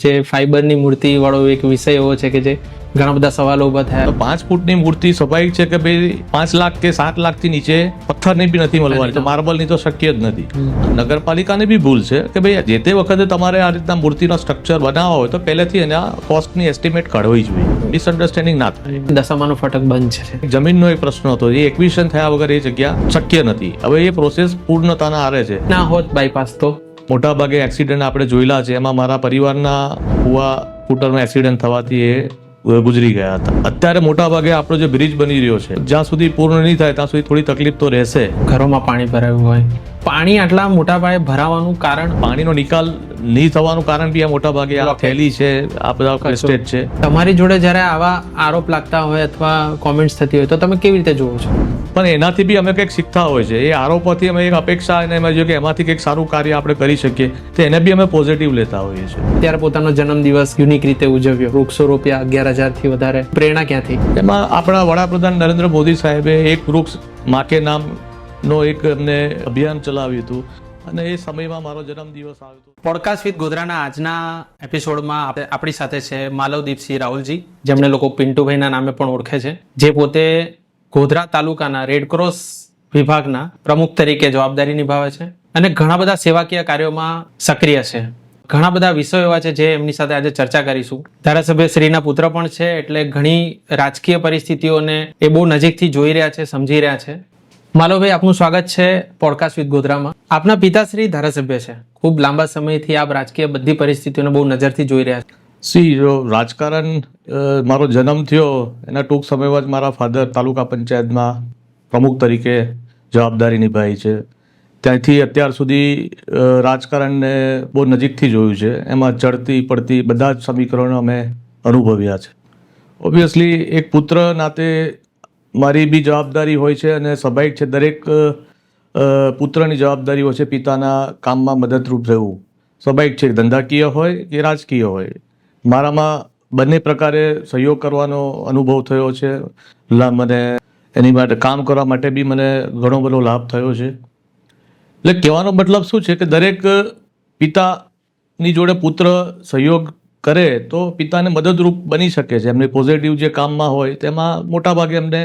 જે ફાઈબરની મૂર્તિ વાળો એક વિષય એવો છે કે જે ઘણા બધા સવાલો ઉભા થયા. 5 ફૂટની મૂર્તિ સ્વાભાવિક છે કે ભાઈ 5 લાખ કે 7 લાખથી નીચે પથ્થરની બી નથી મળવાની, તો માર્બલની તો શક્ય જ નથી. નગરપાલિકાને બી ભૂલ છે કે ભાઈ જે તે વખતે તમારે આ રીતના મૂર્તિનો સ્ટ્રક્ચર બનાવવા હોય તો પહેલેથી એના કોસ્ટની એસ્ટિમેટ કાઢવી જોઈએ, મિસઅન્ડરસ્ટેન્ડિંગ ના થાય. દશામાનો ફાટક બંધ છે. જમીનનો એક પ્રશ્ન હતો, એ એક્વિઝિશન થયા વગર એ જગ્યા શક્ય નથી. હવે એ પ્રોસેસ પૂર્ણતાના આરે છે. ના હોત બાયપાસ તો મોટા ભાગે એક્સિડન્ટ આપણે જોયેલા છે, એમાં મારા પરિવારના ફુવા સ્કૂટરનો એક્સિડન્ટ થવાથી એ ગુજરી ગયા હતા. અત્યારે મોટા ભાગે આપણો જે બ્રિજ બની રહ્યો છે, જ્યાં સુધી પૂર્ણ નહીં થાય ત્યાં સુધી થોડી તકલીફ તો રહેશે. ઘરોમાં પાણી ભરાયું હોય, પાણી આટલા મોટા પાયે ભરાવાનું કારણ, પાણીનો નિકાલ નહીં થવાનું કારણ બી આ મોટા ભાગે આ થેલી છે, આ બધા વેસ્ટેજ છે. તમારી જોડે જ્યારે આવા આરોપ લાગતા હોય અથવા કોમેન્ટ્સ થતી હોય તો તમે કેવી રીતે જોવો છો? પણ એનાથી બી અમે કંઈક શીખતા હોય છે. એ આરોપોથી અમે એક અપેક્ષા અને એમાં જોઈએ કે એમાંથી કંઈક સારું કાર્ય આપણે કરી શકીએ તો એને બી અમે પોઝિટિવ લેતા હોઈએ છીએ. ત્યારે પોતાનો જન્મદિવસ યુનિક રીતે ઉજવ્યો, વૃક્ષો રોપ્યા 11,000થી વધારે. પ્રેરણા ક્યાંથી? એમાં આપણા વડાપ્રધાન નરેન્દ્ર મોદી સાહેબે એક વૃક્ષ મા કે નામનો એક અમને અભિયાન ચલાવ્યું હતું અને એ સમયમાં મારો જન્મદિવસ આવ્યો હતો. પોડકાસ્ટ વિથ ગોધરાના આજના એપિસોડમાં આપણી સાથે છે માલવદીપસિંહ રાહુલજી, જેમને લોકો પિન્ટુભાઈના નામે પણ ઓળખે છે, જે પોતે ગોધરા તાલુકાના રેડક્રોસ વિભાગના પ્રમુખ તરીકે જવાબદારી નિભાવે છે અને ઘણા બધા સેવાકીય કાર્યોમાં સક્રિય છે. ઘણા બધા વિષયો એવા છે જે એમની સાથે આજે ચર્ચા કરીશું. ધારાસભ્ય શ્રીના પુત્ર પણ છે, એટલે ઘણી રાજકીય પરિસ્થિતિઓને એ બહુ નજીકથી જોઈ રહ્યા છે, સમજી રહ્યા છે. માલવભાઈ, આપનું સ્વાગત છે પોડકાસ્ટ વિથ ગોધરામાં. આપના પિતાશ્રી ધારાસભ્ય છે, ખૂબ લાંબા સમયથી આપ રાજકીય બધી પરિસ્થિતિઓને બહુ નજરથી જોઈ રહ્યા છે. જો રાજકારણ મારો જન્મ થયો એના ટૂંક સમયમાં જ મારા ફાધર તાલુકા પંચાયતમાં પ્રમુખ તરીકે જવાબદારી નિભાવી છે. ત્યાંથી અત્યાર સુધી રાજકારણને બહુ નજીકથી જોયું છે. એમાં ચડતી પડતી બધા જ સમીકરણો અમે અનુભવ્યા છે. ઓબ્વિયસલી એક પુત્ર નાતે મારી બી જવાબદારી હોય છે અને સ્વાભાવિક છે દરેક પુત્રની જવાબદારી હોય છે પિતાના કામમાં મદદરૂપ રહેવું. સ્વાભાવિક છે, ધંધાકીય હોય કે રાજકીય હોય. મારામાં બંને પ્રકારે સહયોગ કરવાનો અનુભવ થયો છે. મને એની માટે કામ કરવા માટે બી મને ઘણો બધો લાભ થયો છે. એટલે કહેવાનો મતલબ શું છે કે દરેક પિતાની જોડે પુત્ર સહયોગ કરે તો પિતાને મદદરૂપ બની શકે છે. એમની પોઝિટિવ જે કામમાં હોય તેમાં મોટાભાગે એમને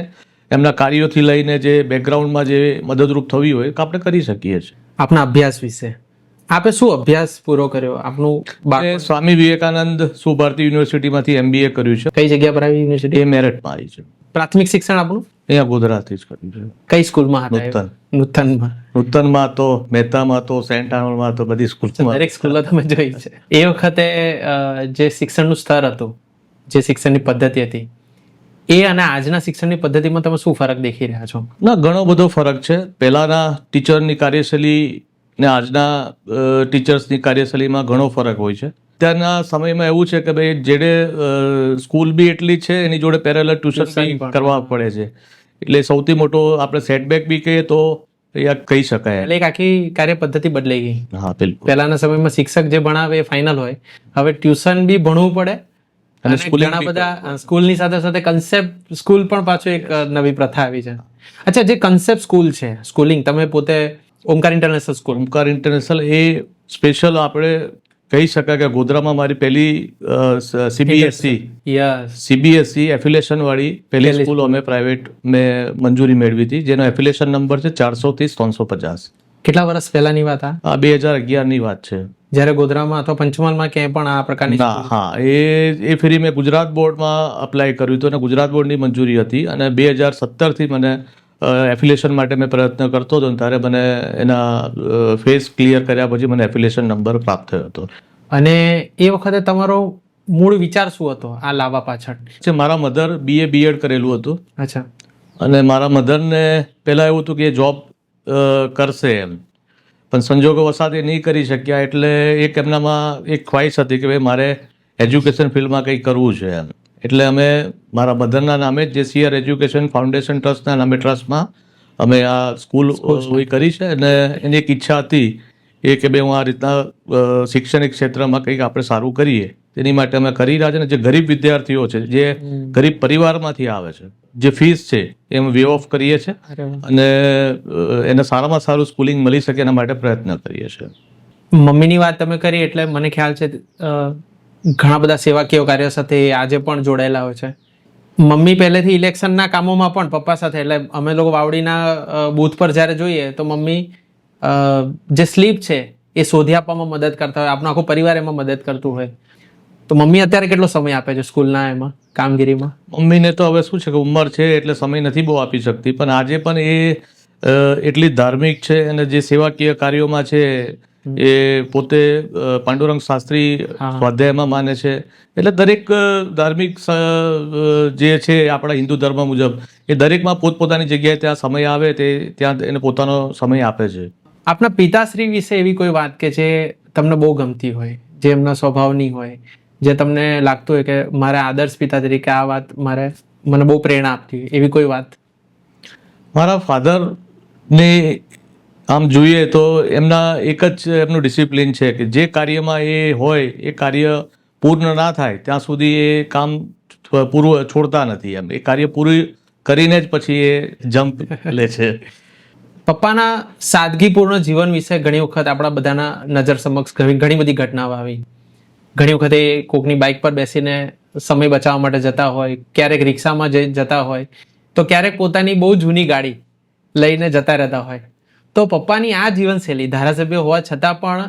એમના કાર્યોથી લઈને જે બેકગ્રાઉન્ડમાં જે મદદરૂપ થવી હોય તો આપણે કરી શકીએ છીએ. આપના અભ્યાસ વિશે આપે શું અભ્યાસ પૂરો કર્યો? આપનું સ્વામી વિવેકાનંદ સુભારતી યુનિવર્સિટીમાંથી MBA કર્યું છે. કઈ જગ્યા પર આવી યુનિવર્સિટી? એ મેરિટમાં આવી છે. પ્રાથમિક શિક્ષણ આપનું અહીંયા ગોધરાથી જ કર્યું છે. કઈ સ્કૂલમાં હતા? નૂતનમાં તો, મહેતામાં તો, સેન્ટ આર્નોલ્ડમાં તો, બધી સ્કૂલમાં. દરેક સ્કૂલો તમે જોઈ છે. એ વખતે જે શિક્ષણનું સ્તર હતું, જે શિક્ષણની પદ્ધતિ હતી, એ અને આજના શિક્ષણની પદ્ધતિમાં તમે શું ફરક દેખી રહ્યા છો? ના, ઘણો બધો ફરક છે. પહેલાના ટીચરની કાર્યશૈલી ને આજના ટીચર્સની કાર્યશૈલીમાં ઘણો ફરક હોય છે. અત્યારના સમયમાં એવું છે કે ભાઈ જેડે સ્કૂલ બી એટલી છે, એની જોડે પેરેલલ ટ્યુશન બી કરવા પડે છે. એટલે સૌથી મોટો આપણે સેટબેક બી કહીએ તો કહી શકાય. એટલે એક આખી કાર્ય પદ્ધતિ બદલાઈ ગઈ. હા, બિલકુલ. પહેલાના સમયમાં શિક્ષક જે ભણાવે એ ફાઇનલ હોય, હવે ટ્યુશન બી ભણવું પડે અને ઘણા બધા સ્કૂલની સાથે સાથે કન્સેપ્ટ સ્કૂલ પણ પાછું એક નવી પ્રથા આવી છે. અચ્છા, જે કન્સેપ્ટ સ્કૂલ છે, સ્કૂલિંગ, તમે પોતે Omkar international school, Omkar international એ સ્પેશિયલ આપણે કહી શકાય કે ગોધરામાં મારી પહેલી CBSE એફિલિએશન વાળી પહેલી સ્કૂલ અમે પ્રાઇવેટ મેં મંજૂરી મેળવી હતી, જેનો એફિલિએશન નંબર છે 430-350. કેટલા વર્ષ પહેલાની વાત? આ 2011ની વાત છે, જ્યારે ગોધરામાં અથવા પંચમહાલમાં ક્યાંય પણ આ પ્રકારની? હા, એ ફરી મેં ગુજરાત બોર્ડમાં અપ્લાય કર્યું હતું અને ગુજરાત બોર્ડની મંજૂરી હતી અને 2017થી મને એફિલિએશન માટે મેં પ્રયત્ન કરતો હતો. ત્યારે મને એના ફેસ ક્લિયર કર્યા પછી મને એફિલિએશન નંબર પ્રાપ્ત થયો હતો. અને એ વખતે તમારો મૂળ વિચાર શું હતો આ લાવવા પાછળ? મારા મધર BA કરેલું હતું. અચ્છા. અને મારા મધરને પહેલાં એવું હતું કે એ જોબ કરશે એમ, પણ સંજોગો વસાત એ નહીં કરી શક્યા. એટલે એક એમનામાં એક ખ્વાહિશ હતી કે ભાઈ મારે એજ્યુકેશન ફિલ્ડમાં કંઈક કરવું છે એમ. એટલે અમે મારા મધરના નામે જે CR એજ્યુકેશન ફાઉન્ડેશન ટ્રસ્ટના નામે ટ્રસ્ટમાં અમે આ સ્કૂલ કરી છે. અને એની એક ઈચ્છા હતી એ કે ભાઈ હું આ રીતના શૈક્ષણિક ક્ષેત્રમાં કંઈક આપણે સારું કરીએ, તેની માટે અમે કરી રહ્યા છે. અને જે ગરીબ વિદ્યાર્થીઓ છે, જે ગરીબ પરિવારમાંથી આવે છે, જે ફીસ છે એ અમે વે ઓફ કરીએ છીએ અને એને સારામાં સારું સ્કૂલિંગ મળી શકે એના માટે પ્રયત્ન કરીએ છીએ. મમ્મીની વાત તમે કરી એટલે મને ખ્યાલ છે ઘણા બધા સેવાકીય કાર્યો સાથે એ આજે પણ જોડાયેલા હોય છે. મમ્મી પહેલેથી ઇલેક્શનના કામોમાં પણ પપ્પા સાથે, એટલે અમે લોકો વાવડીના બૂથ પર જ્યારે જોઈએ તો મમ્મી જે સ્લીપ છે એ શોધી આપવામાં મદદ કરતા હોય, આપણો આખો પરિવાર એમાં મદદ કરતું હોય. તો મમ્મી અત્યારે કેટલો સમય આપે છે સ્કૂલના એમાં કામગીરીમાં? મમ્મીને તો હવે શું છે કે ઉંમર છે એટલે સમય નથી બહુ આપી શકતી, પણ આજે પણ એ એટલી ધાર્મિક છે અને જે સેવાકીય કાર્યોમાં છે એ પોતે પાંડુરંગ શાસ્ત્રી સ્વાધ્યાયમાં માને છે. એટલે દરેક ધાર્મિક જે છે આપણા હિન્દુ ધર્મ મુજબ એ દરેકમાં પોતપોતાની જગ્યાએ ત્યાં સમય આવે તે ત્યાં એને પોતાનો સમય આપે છે. આપના પિતાશ્રી વિશે એવી કોઈ વાત કે જે તમને બહુ ગમતી હોય, જે એમના સ્વભાવની હોય, જે તમને લાગતું હોય કે મારા આદર્શ પિતા તરીકે આ વાત મને બહુ પ્રેરણા આપતી હોય, એવી કોઈ વાત? મારા ફાધરને આમ જોઈએ તો એમના એક જ એમનું ડિસિપ્લિન છે કે જે કાર્યમાં એ હોય એ કાર્ય પૂર્ણ ના થાય ત્યાં સુધી એ કામ પૂરું છોડતા નથી. એમ એ કાર્ય પૂરું કરીને જ પછી એ જમ્પ લે છે. પપ્પાના સાદગીપૂર્ણ જીવન વિશે ઘણી વખત આપણા બધાના નજર સમક્ષ ઘણી બધી ઘટનાઓ આવી. ઘણી વખત એ કોકની બાઇક પર બેસીને સમય બચાવવા માટે જતા હોય, ક્યારેક રિક્ષામાં જતા હોય, તો ક્યારેક પોતાની બહુ જૂની ગાડી લઈને જતા રહેતા હોય. તો પપ્પાની આ જીવનશૈલી, ધારાસભ્ય હોવા છતાં પણ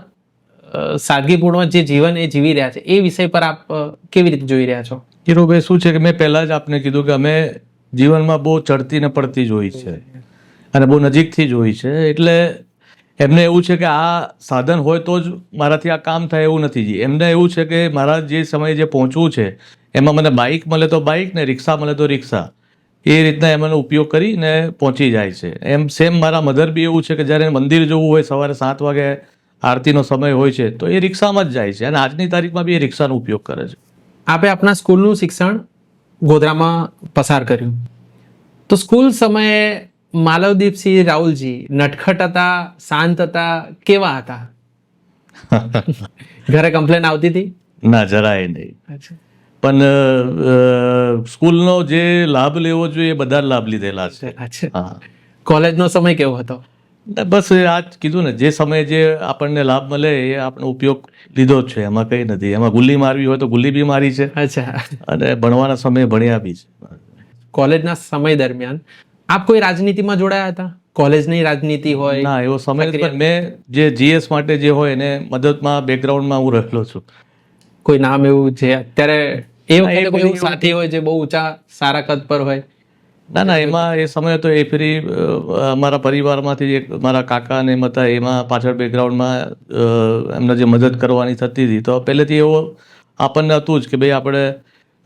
સાદગીપૂર્ણ જે જીવન એ જીવી રહ્યા છે, એ વિષય પર આપ કેવી રીતે જોઈ રહ્યા છો? હીરોભાઈ, શું છે કે મેં પહેલાં જ આપને કીધું કે અમે જીવનમાં બહુ ચડતી ને પડતી જોઈ છે અને બહુ નજીકથી જોઈ છે. એટલે એમને એવું છે કે આ સાધન હોય તો જ મારાથી આ કામ થાય એવું નથી. એમને એવું છે કે મારા જે સમયે જે પહોંચવું છે એમાં મને બાઇક મળે તો બાઇક ને રિક્ષા મળે તો રિક્ષા, એ રીતના એમનો ઉપયોગ કરીને પહોંચી જાય છે. એમ સેમ મારા મધર બી એવું છે કે જ્યારે મંદિર જવું હોય સવારે 7 વાગે આરતીનો સમય હોય છે તો એ રિક્ષામાં જ જાય છે અને આજની તારીખમાં બી એ રિક્ષાનો ઉપયોગ કરે છે. આપે આપના સ્કૂલનું શિક્ષણ ગોધરામાં પસાર કર્યું, તો સ્કૂલ સમયે માલવદીપસિંહ રાહુલજી નટખટ હતા, શાંત હતા, કેવા હતા? ઘરે કમ્પ્લેન આવતી હતી? ના, જરાય નહીં. પણ સ્કૂલનો જે લાભ લેવો જોઈએ એ બધા લાભ લીધેલા છે. હા. કોલેજનો સમય કેવો હતો? બસ આ જ કીધું ને, જે સમયે જે આપણને લાભ મળે એ આપણો ઉપયોગ લીધો જ છે. એમાં કંઈ નથી. એમાં ગુલ્લી મારવી હોય તો ગુલ્લી બી મારી છે. અચ્છા. અને ભણવાના સમયે ભણ્યા બી છે. કોલેજના સમય દરમિયાન આપ કોઈ રાજનીતિમાં જોડાયા હતા? કોલેજની રાજનીતિ હોય? ના, એવો સમય નથી. પણ મેં જે જીએસ માટે જે હોય એને મદદમાં બેકગ્રાઉન્ડમાં હું રહેલો છું. કોઈ નામ એવું છે અત્યારે એ વખતે કોઈ એવું સાથી હોય જે બહુ ઊંચા સારા કદ પર હોય? ના, એમાં એ સમયે તો એ ફરી અમારા પરિવારમાંથી એક મારા કાકા ને એમ હતા, એમાં પાછળ બેકગ્રાઉન્ડમાં એમને જે મદદ કરવાની થતી હતી તો પહેલેથી એવો આપણને હતું જ કે ભાઈ આપણે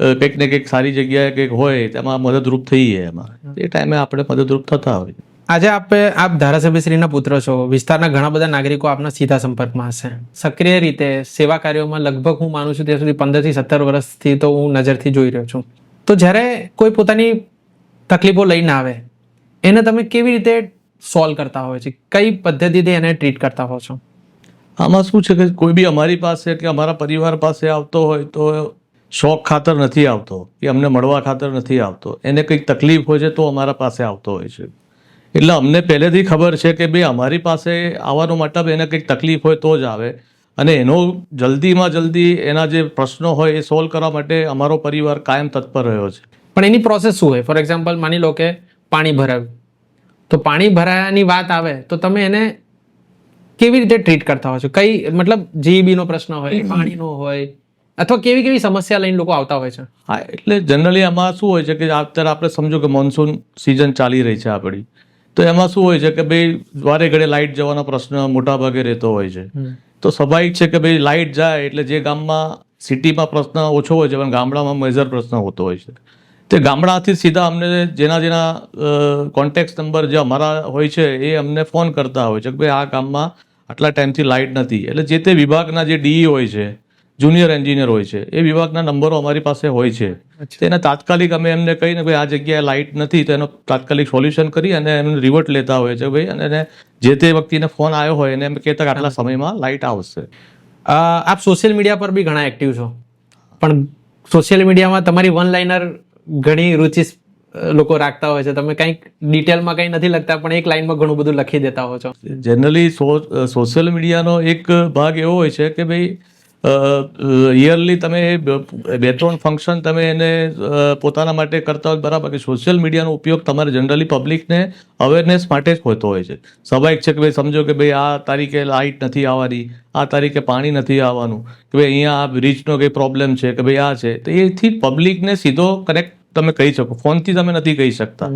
કંઈક ને કંઈક સારી જગ્યાએ કંઈક હોય તેમાં મદદરૂપ થઈએ. એમાં એ ટાઈમે આપણે મદદરૂપ થતા હોય. આજે આપ ધારાસભ્યશ્રીના પુત્ર છો, વિસ્તારના ઘણા બધા નાગરિકો આપના સીધા સંપર્કમાં હશે. સક્રિય રીતે સેવા કાર્યોમાં લગભગ હું માનું છું ત્યાં સુધી 15 થી 17 વર્ષથી તો હું નજરથી જોઈ રહ્યો છું. તો જ્યારે કોઈ પોતાની તકલીફો લઈને આવે એને તમે કેવી રીતે સોલ્વ કરતા હોય છે? કઈ પદ્ધતિથી એને ટ્રીટ કરતા હો છો? આમાં શું છે કે કોઈ બી અમારી પાસે કે અમારા પરિવાર પાસે આવતો હોય તો શોખ ખાતર નથી આવતો કે અમને મળવા ખાતર નથી આવતો. એને કંઈક તકલીફ હોય છે તો અમારા પાસે આવતો હોય છે. એટલે અમને પહેલેથી ખબર છે કે ભાઈ અમારી પાસે આવવાનો મતલબ એને કંઈક તકલીફ હોય તો જ આવે અને એનો જલ્દીમાં જલ્દી એના જે પ્રશ્નો હોય એ સોલ્વ કરવા માટે અમારો પરિવાર કાયમ તત્પર રહ્યો છે. પણ એની પ્રોસેસ શું હોય? ફોર એક્ઝામ્પલ માની લો કે પાણી ભરાયું, તો પાણી ભરાયાની વાત આવે તો તમે એને કેવી રીતે ટ્રીટ કરતા હો છો? કઈ મતલબ જીઈબીનો પ્રશ્ન હોય, પાણીનો હોય, અથવા કેવી સમસ્યા લઈને લોકો આવતા હોય છે? હા, એટલે જનરલી આમાં શું હોય છે કે અત્યારે આપણે સમજો કે મોન્સૂન સિઝન ચાલી રહી છે આપણી, તો એમાં શું હોય છે કે ભાઈ વારે ઘડે લાઇટ જવાનો પ્રશ્ન મોટા ભાગે રહેતો હોય છે. તો સ્વાભાવિક છે કે ભાઈ લાઇટ જાય એટલે જે ગામમાં સિટીમાં પ્રશ્ન ઓછો હોય છે પણ ગામડામાં મેજર પ્રશ્ન હોતો હોય છે. તે ગામડાથી સીધા અમને જેના કોન્ટેક્ટ નંબર જે અમારા હોય છે એ અમને ફોન કરતા હોય છે કે ભાઈ આ ગામમાં આટલા ટાઈમથી લાઇટ નથી. એટલે જે તે વિભાગના જે ડીઈ હોય છે, જુનિયર એન્જિનિયર હોય છે, એ વિભાગના નંબરો અમારી પાસે હોય છે. તેના તાત્કાલિક અમે એમને કહીને ભાઈ આ જગ્યાએ લાઇટ નથી તો એનો તાત્કાલિક સોલ્યુશન કરી અને એમને રિવર્ટ લેતા હોય છે ભાઈ, અને જે તે વ્યક્તિને ફોન આવ્યો હોય એને એમ કહેતા કે આટલા સમયમાં લાઇટ આવશે. આપ સોશિયલ મીડિયા પર બી ઘણા એક્ટિવ છો, પણ સોશિયલ મીડિયામાં તમારી વન લાઇનર ઘણી રુચિ લોકો રાખતા હોય છે. તમે કંઈક ડિટેલમાં કંઈ નથી લખતા પણ એક લાઇનમાં ઘણું બધું લખી દેતા હો છો. જનરલી સોશિયલ મીડિયાનો એક ભાગ એવો હોય છે કે ભાઈ યરલી તમે 2-3 ફંક્શન તમે એને પોતાના માટે કરતા હોય બરાબર, કે સોશિયલ મીડિયાનો ઉપયોગ તમારે જનરલી પબ્લિકને અવેરનેસ માટે જ હોતો હોય છે. સ્વાભાવિક છે કે ભાઈ સમજો કે ભાઈ આ તારીખે લાઇટ નથી આવવાની, આ તારીખે પાણી નથી આવવાનું, કે ભાઈ અહીંયા આ બ્રિજનો કંઈ પ્રોબ્લેમ છે, કે ભાઈ આ છે, તો એથી પબ્લિકને સીધો કનેક્ટ તમે કહી શકો. ફોનથી તમે નથી કહી શકતા.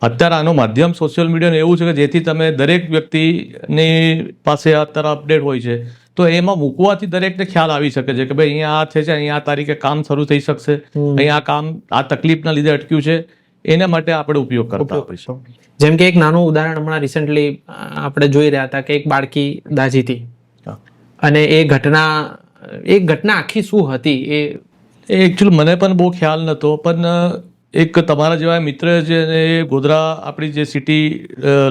અત્યારે આનું માધ્યમ સોશિયલ મીડિયાનું એવું છે કે જેથી તમે દરેક વ્યક્તિની પાસે અત્યારે અપડેટ હોય છે, તો એમાં મૂકવાથી દરેકને ખ્યાલ આવી શકે છે કે ભાઈ અહીંયા આ છે, અહીંયા આ તારીખે કામ શરૂ થઈ શકશે, અહીંયા આ કામ આ તકલીફના લીધે અટક્યું છે, એના માટે આપણે ઉપયોગ કરતા હોઈશું. જેમ કે એક નાનું ઉદાહરણ હમણાં રિસેન્ટલી આપણે જોઈ રહ્યા હતા કે એક બાળકી દાઝી હતી, અને એ ઘટના આખી શું હતી એ એકચ્યુઅલી મને પણ બહુ ખ્યાલ નહોતો, પણ એક તમારા જેવા મિત્ર છે એ ગોધરા આપણી જે સિટી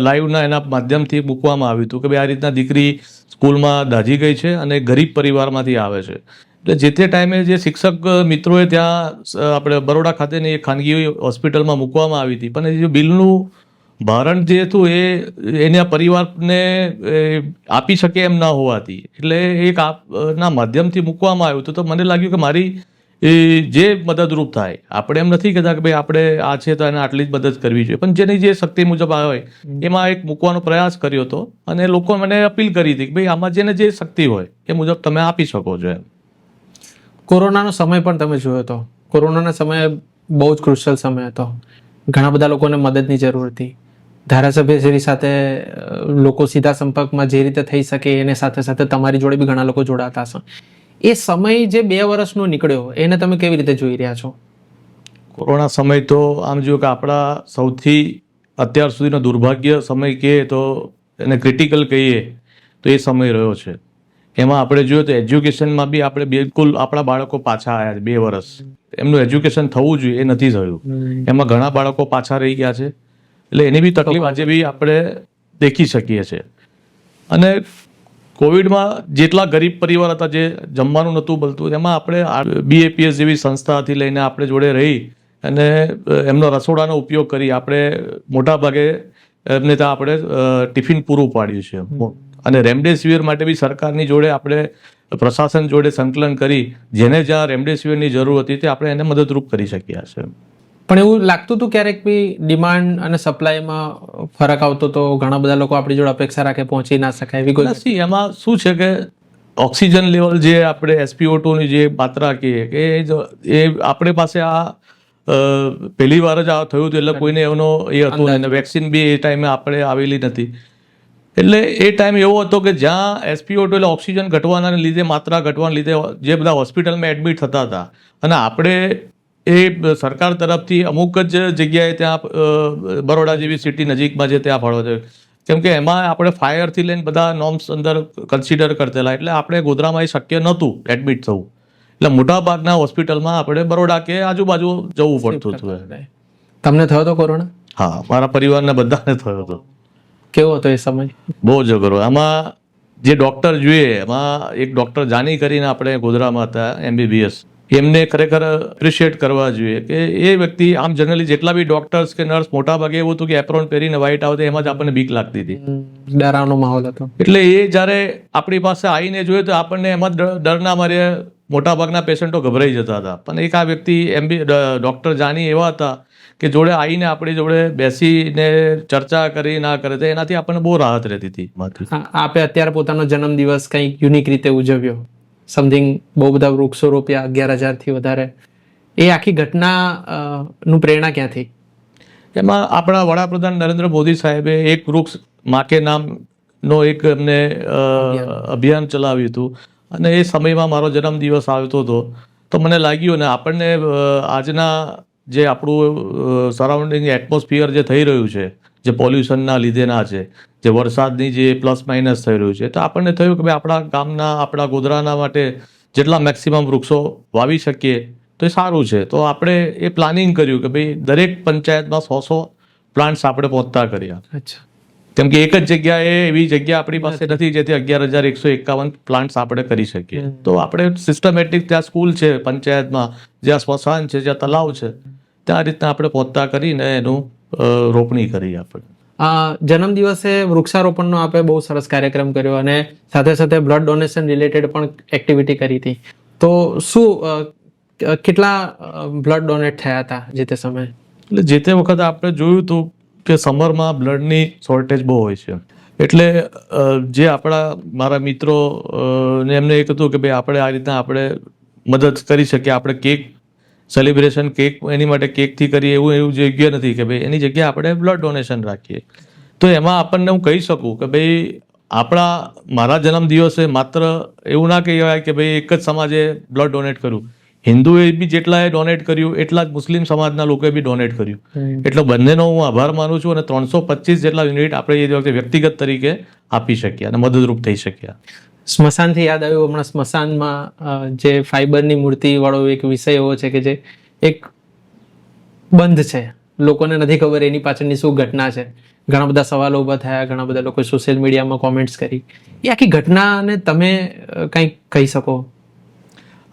લાઈવના એના માધ્યમથી મૂકવામાં આવ્યું હતું કે ભાઈ આ રીતના દીકરી સ્કૂલમાં દાઝી ગઈ છે અને ગરીબ પરિવારમાંથી આવે છે. એટલે જે તે ટાઈમે જે શિક્ષક મિત્રોએ ત્યાં આપણે બરોડા ખાતેની એક ખાનગી હોસ્પિટલમાં મૂકવામાં આવી હતી, પણ એ જે બિલનું ભારણ જે હતું એ એના પરિવારને આપી શકે એમ ના હોવાથી એટલે એક આપના માધ્યમથી મૂકવામાં આવ્યું હતું. તો મને લાગ્યું કે મારી જે મદદરૂપ થાય, આપણે એમ નથી કહેતા કે ભાઈ આપણે આ છે તો એને આટલી જ મદદ કરવી જોઈએ, પણ જેની જે શક્તિ મુજબ હોય એમાં એક મૂકવાનો પ્રયાસ કર્યો હતો, અને લોકો મને અપીલ કરી હતી કે ભાઈ આમાં જેને જે શક્તિ હોય એ મુજબ તમે આપી શકો છો. કોરોનાનો સમય પણ તમે જોયો હતો. કોરોનાના સમયે બહુ જ ક્રુશિયલ સમય હતો. ઘણા બધા લોકોને મદદની જરૂર હતી. ધારાસભ્યશ્રી સાથે લોકો સીધા સંપર્કમાં જે રીતે થઈ શકે એને સાથે સાથે તમારી જોડે બી ઘણા લોકો જોડાતા હશે. એ સમય જે 2 વર્ષનો નીકળ્યો એને તમે કેવી રીતે જોઈ રહ્યા છો? કોરોના સમય તો આમ જો કે આપણા સૌથી અત્યાર સુધીનો દુર્ભાગ્ય સમય કહીએ તો એને ક્રિટિકલ કહીએ તો એ સમય રહ્યો છે. એમાં આપણે જોઈએ તો એજ્યુકેશનમાં બી આપણે બિલકુલ આપણા બાળકો પાછા આવ્યા છે. 2 વર્ષ એમનું એજ્યુકેશન થવું જોઈએ એ નથી થયું. એમાં ઘણા બાળકો પાછા રહી ગયા છે. એટલે એની બી તકલીફ આજે બી આપણે દેખી શકીએ છીએ. અને કોવિડમાં જેટલા ગરીબ પરિવાર હતા જે જમવાનું નહોતું મળતું, એમાં આપણે BAPS જેવી સંસ્થાથી લઈને આપણે જોડે રહી અને એમનો રસોડાનો ઉપયોગ કરી આપણે મોટા ભાગે એમને ત્યાં આપણે ટિફિન પૂરું પાડ્યું છે. અને રેમડેસિવિર માટે બી સરકારની જોડે આપણે પ્રશાસન જોડે સંકલન કરી જેને જ્યાં રેમડેસિવિરની જરૂર હતી તે આપણે એને મદદરૂપ કરી શક્યા છે. પણ એવું લાગતું હતું ક્યારેક બી ડિમાન્ડ અને સપ્લાયમાં ફરક આવતો તો ઘણા બધા લોકો આપણી જોડે અપેક્ષા રાખે પહોંચી ના શકાય એવી કોઈ નથી. એમાં શું છે કે ઓક્સિજન લેવલ જે આપણે SpO2 ની જે માત્રા કહીએ કે એ આપણી પાસે આ પહેલી વાર જ આ થયું હતું, એટલે કોઈને એનો એ હતું અને વેક્સિન બી એ ટાઈમે આપણે આવેલી નથી. એટલે એ ટાઈમ એવો હતો કે જ્યાં SpO2 એટલે ઓક્સિજન ઘટવાના લીધે માત્રા ઘટવાના લીધે જે બધા હોસ્પિટલમાં એડમિટ થતા હતા, અને આપણે એ સરકાર તરફથી અમુક જ જગ્યાએ ત્યાં બરોડા જેવી સિટી નજીકમાં છે ત્યાં ફાળવો છે, કેમ કે એમાં આપણે ફાયરથી લઈને બધા નોર્મ્સ અંદર કન્સિડર કરતેલા, એટલે આપણે ગોધરામાં એ શક્ય નહોતું એડમિટ થવું. એટલે મોટાભાગના હોસ્પિટલમાં આપણે બરોડા કે આજુબાજુ જવું પડતું હતું. તમને થયો હતો કોરોના? હા, મારા પરિવારને બધાને થયો હતો. કેવો હતો એ સમય? બહુ જ અઘરો. આમાં જે ડૉક્ટર જોઈએ એમાં એક ડૉક્ટર જાની કરીને આપણે ગોધરામાં હતા MBBS, એમને ખરેખર એપ્રિશિએટ કરવા જોઈએ કે એ વ્યક્તિ આમ જનરલી જેટલા બી ડૉક્ટર્સ કે નર્સ મોટા ભાગે એવું હતું કે એપ્રોન પહેરીને વ્હાઇટ આવતા એમાં જ આપણને બીક લાગતી હતી, ડરાવનો માહોલ હતો. એટલે એ જ્યારે આપણી પાસે આવીને જોઈએ તો આપણને એમાં ડરના મારે મોટાભાગના પેશન્ટો ગભરાઈ જતા હતા. પણ એક આ વ્યક્તિ ડૉક્ટર જાની એવા હતા કે જોડે આવીને આપણી જોડે બેસીને ચર્ચા કરી ના કરે તો એનાથી આપણને બહુ રાહત રહેતી હતી. આપે અત્યારે પોતાનો જન્મદિવસ કંઈક યુનિક રીતે ઉજવ્યો, સમથિંગ બહુ બધા વૃક્ષો રોપ્યા, 11,000થી વધારે. એ આખી ઘટના નું પ્રેરણા ક્યાંથી? એમાં આપણા વડાપ્રધાન નરેન્દ્ર મોદી સાહેબે એક વૃક્ષ માકે નામનો એક એમને અભિયાન ચલાવ્યું હતું, અને એ સમયમાં મારો જન્મદિવસ આવતો હતો તો મને લાગ્યું ને આપણને આજના જે આપણું સરાઉન્ડિંગ એટમોસ્ફિયર જે થઈ રહ્યું છે, જે પોલ્યુશનના લીધેના છે, જે વરસાદની જે પ્લસ માઇનસ થઈ રહ્યું છે, તો આપણને થયું કે ભાઈ આપણા ગામના આપણા ગોધરાના માટે જેટલા મેક્સિમમ વૃક્ષો વાવી શકીએ તો એ સારું છે. તો આપણે એ પ્લાનિંગ કર્યું કે ભાઈ દરેક પંચાયતમાં 100 પ્લાન્ટ્સ આપણે પહોંચતા કર્યા. અચ્છા. કેમ કે એક જ જગ્યાએ એવી જગ્યા આપણી પાસે નથી જેથી 11,151 પ્લાન્ટ્સ આપણે કરી શકીએ. તો આપણે સિસ્ટમેટિક ત્યાં સ્કૂલ છે પંચાયતમાં, જ્યાં સ્મશાન છે, જ્યાં તલાવ છે, ત્યાં રીતના આપણે પહોંચતા કરીને એનું રોપણી કરી આપણે. જન્મદિવસે વૃક્ષારોપણનો આપે બહુ સરસ કાર્યક્રમ કર્યો અને સાથે સાથે બ્લડ ડોનેશન રિલેટેડ પણ એક્ટિવિટી કરી હતી. તો શું કેટલા બ્લડ ડોનેટ થયા હતા જે તે સમયે? એટલે જે તે વખતે આપણે જોયું હતું કે સમરમાં બ્લડની શોર્ટેજ બહુ હોય છે. એટલે જે મારા મિત્રો ને એમને એક હતું કે ભાઈ આપણે આ રીતના આપણે મદદ કરી શકીએ. આપણે કેક સેલિબ્રેશન એની માટે કેકથી કરીએ એવું યોગ્ય નથી કે ભાઈ એની જગ્યાએ આપણે બ્લડ ડોનેશન રાખીએ. તો એમાં આપણને હું કહી શકું કે ભાઈ મારા જન્મદિવસે માત્ર એવું ના કહેવાય કે ભાઈ એક જ સમાજે બ્લડ ડોનેટ કર્યું. હિન્દુએ બી જેટલાએ ડોનેટ કર્યું એટલા જ મુસ્લિમ સમાજના લોકોએ બી ડોનેટ કર્યું. એટલે બંનેનો હું આભાર માનું છું અને 325 જેટલા યુનિટ આપણે એ વખતે વ્યક્તિગત તરીકે આપી શક્યા અને મદદરૂપ થઈ શક્યા. સ્મશાનથી યાદ આવ્યું, હમણાં સ્મશાનમાં જે ફાઈબરની મૂર્તિ વાળો એક વિષય એવો છે કે જે એક બંધ છે, લોકોને નથી ખબર એની પાછળની શું ઘટના છે. ઘણા બધા સવાલો ઊભા થયા, ઘણા બધા લોકો સોશિયલ મીડિયામાં કોમેન્ટ્સ કરી. એ આખી ઘટનાને તમે કંઈક કહી શકો?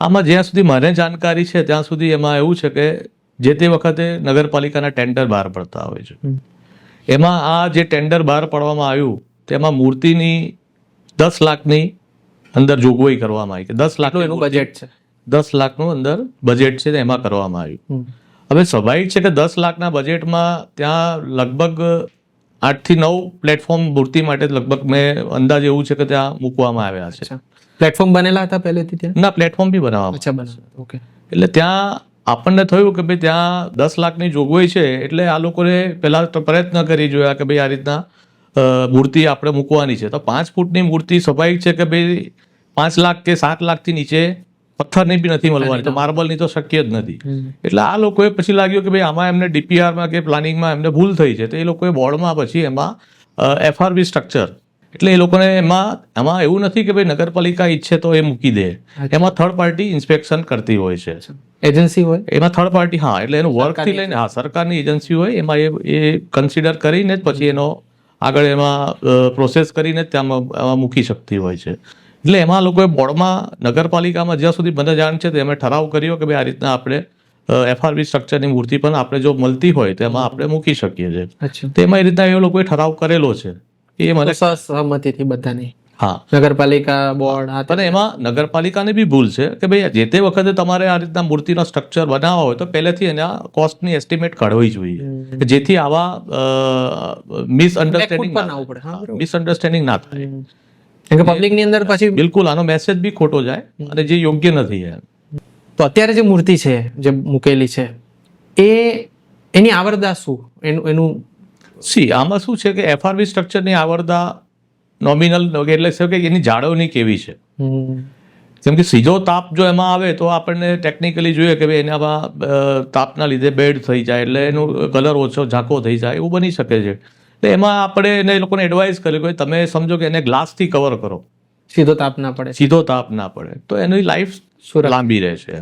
આમાં જ્યાં સુધી મને જાણકારી છે ત્યાં સુધી એમાં એવું છે કે જે તે વખતે નગરપાલિકાના ટેન્ડર બહાર પડતા હોય છે. એમાં આ જે ટેન્ડર બહાર પાડવામાં આવ્યું તેમાં મૂર્તિની 10 લાખની અંદર જોગવાઈ કરવામાં આવી કે 10 લાખનું એનું બજેટ છે, 10 લાખનું અંદર બજેટ છે એમાં કરવામાં આવ્યું. હવે સ્વાભાવિક છે કે 10 લાખના બજેટમાં ત્યાં લગભગ 8 થી 9 પ્લેટફોર્મ મૂર્તિ માટે લગભગ મેં અંદાજ એવું છે કે ત્યાં મૂકવામાં આવ્યા છે. પ્લેટફોર્મ બનેલા હતા પહેલેથી ત્યાં? ના, પ્લેટફોર્મ બી બનાવવામાં. ઓકે. એટલે ત્યાં આપણને થયું કે ભાઈ ત્યાં 10 લાખની જોગવાઈ છે એટલે આ લોકોએ પહેલા તો પ્રયત્ન કરી જોયા કે ભાઈ આ રીતના મૂર્તિ આપણે મૂકવાની છે. તો 5 ફૂટની મૂર્તિ સ્વાભાવિક છે કે ભાઈ 5 લાખ કે 7 લાખથી નીચે પથ્થરની બી નથી મળવાની, તો માર્બલની તો શક્ય જ નથી. એટલે આ લોકોએ પછી લાગ્યું કે ભાઈ આમાં એમને ડીપીઆરમાં કે પ્લાનિંગમાં એમને ભૂલ થઈ છે. તો એ લોકોએ બોર્ડમાં પછી એમાં FRB સ્ટ્રક્ચર, એટલે એ લોકોને એમાં એવું નથી કે ભાઈ નગરપાલિકા ઈચ્છે તો એ મૂકી દે. એમાં થર્ડ પાર્ટી ઇન્સ્પેક્શન કરતી હોય છે, એજન્સી હોય એમાં થર્ડ પાર્ટી. હા, એટલે એનું વર્કથી લઈને સરકારની એજન્સી હોય એમાં એ કન્સિડર કરીને જ પછી એનો આગળ એમાં પ્રોસેસ કરીને ત્યાં મૂકી શકતી હોય છે. એટલે એમાં લોકોએ બોર્ડમાં નગરપાલિકામાં જ્યાં સુધી મને જાણ છે તો એમણે ઠરાવ કર્યો કે ભાઈ આ રીતના આપણે FRB સ્ટ્રક્ચરની મૂર્તિ પણ આપણે જો મળતી હોય તો એમાં આપણે મૂકી શકીએ છીએ. તેમાં એ રીતના એ લોકોએ ઠરાવ કરેલો છે. એ મને સહમતિથી બધાની. હા, નગરપાલિકા બોર્ડ. પણ એમાં નગરપાલિકાને બી ભૂલ છે કે ભાઈ જે તે વખતે તમારે આ રીતના મૂર્તિનો સ્ટ્રક્ચર બનાવવા હોય તો પહેલેથી એના કોસ્ટની એસ્ટિમેટ કાઢવી જોઈએ જેથી આવા મિસઅન્ડરસ્ટેન્ડિંગ ના થાય. પબ્લિકની અંદર પછી બિલકુલ આનો મેસેજ બી ખોટો જાય અને જે યોગ્ય નથી. તો અત્યારે જે મૂર્તિ છે જે મૂકેલી છે એની આવરદા શું એનું આમાં શું છે કે FRB સ્ટ્રક્ચરની આવરદા નોમિનલ એટલે છે કે એની જાળવણી કેવી છે. જેમ કે સીધો તાપ જો એમાં આવે તો આપણને ટેકનિકલી જોઈએ કે ભાઈ એનામાં તાપના લીધે બેડ થઈ જાય એટલે એનું કલર ઓછો ઝાંખો થઈ જાય એવું બની શકે છે. તો એમાં આપણે એને લોકોને એડવાઇસ કર્યું કે તમે સમજો કે એને ગ્લાસથી કવર કરો, સીધો તાપ ના પડે તો એની લાઈફ લાંબી રહે છે.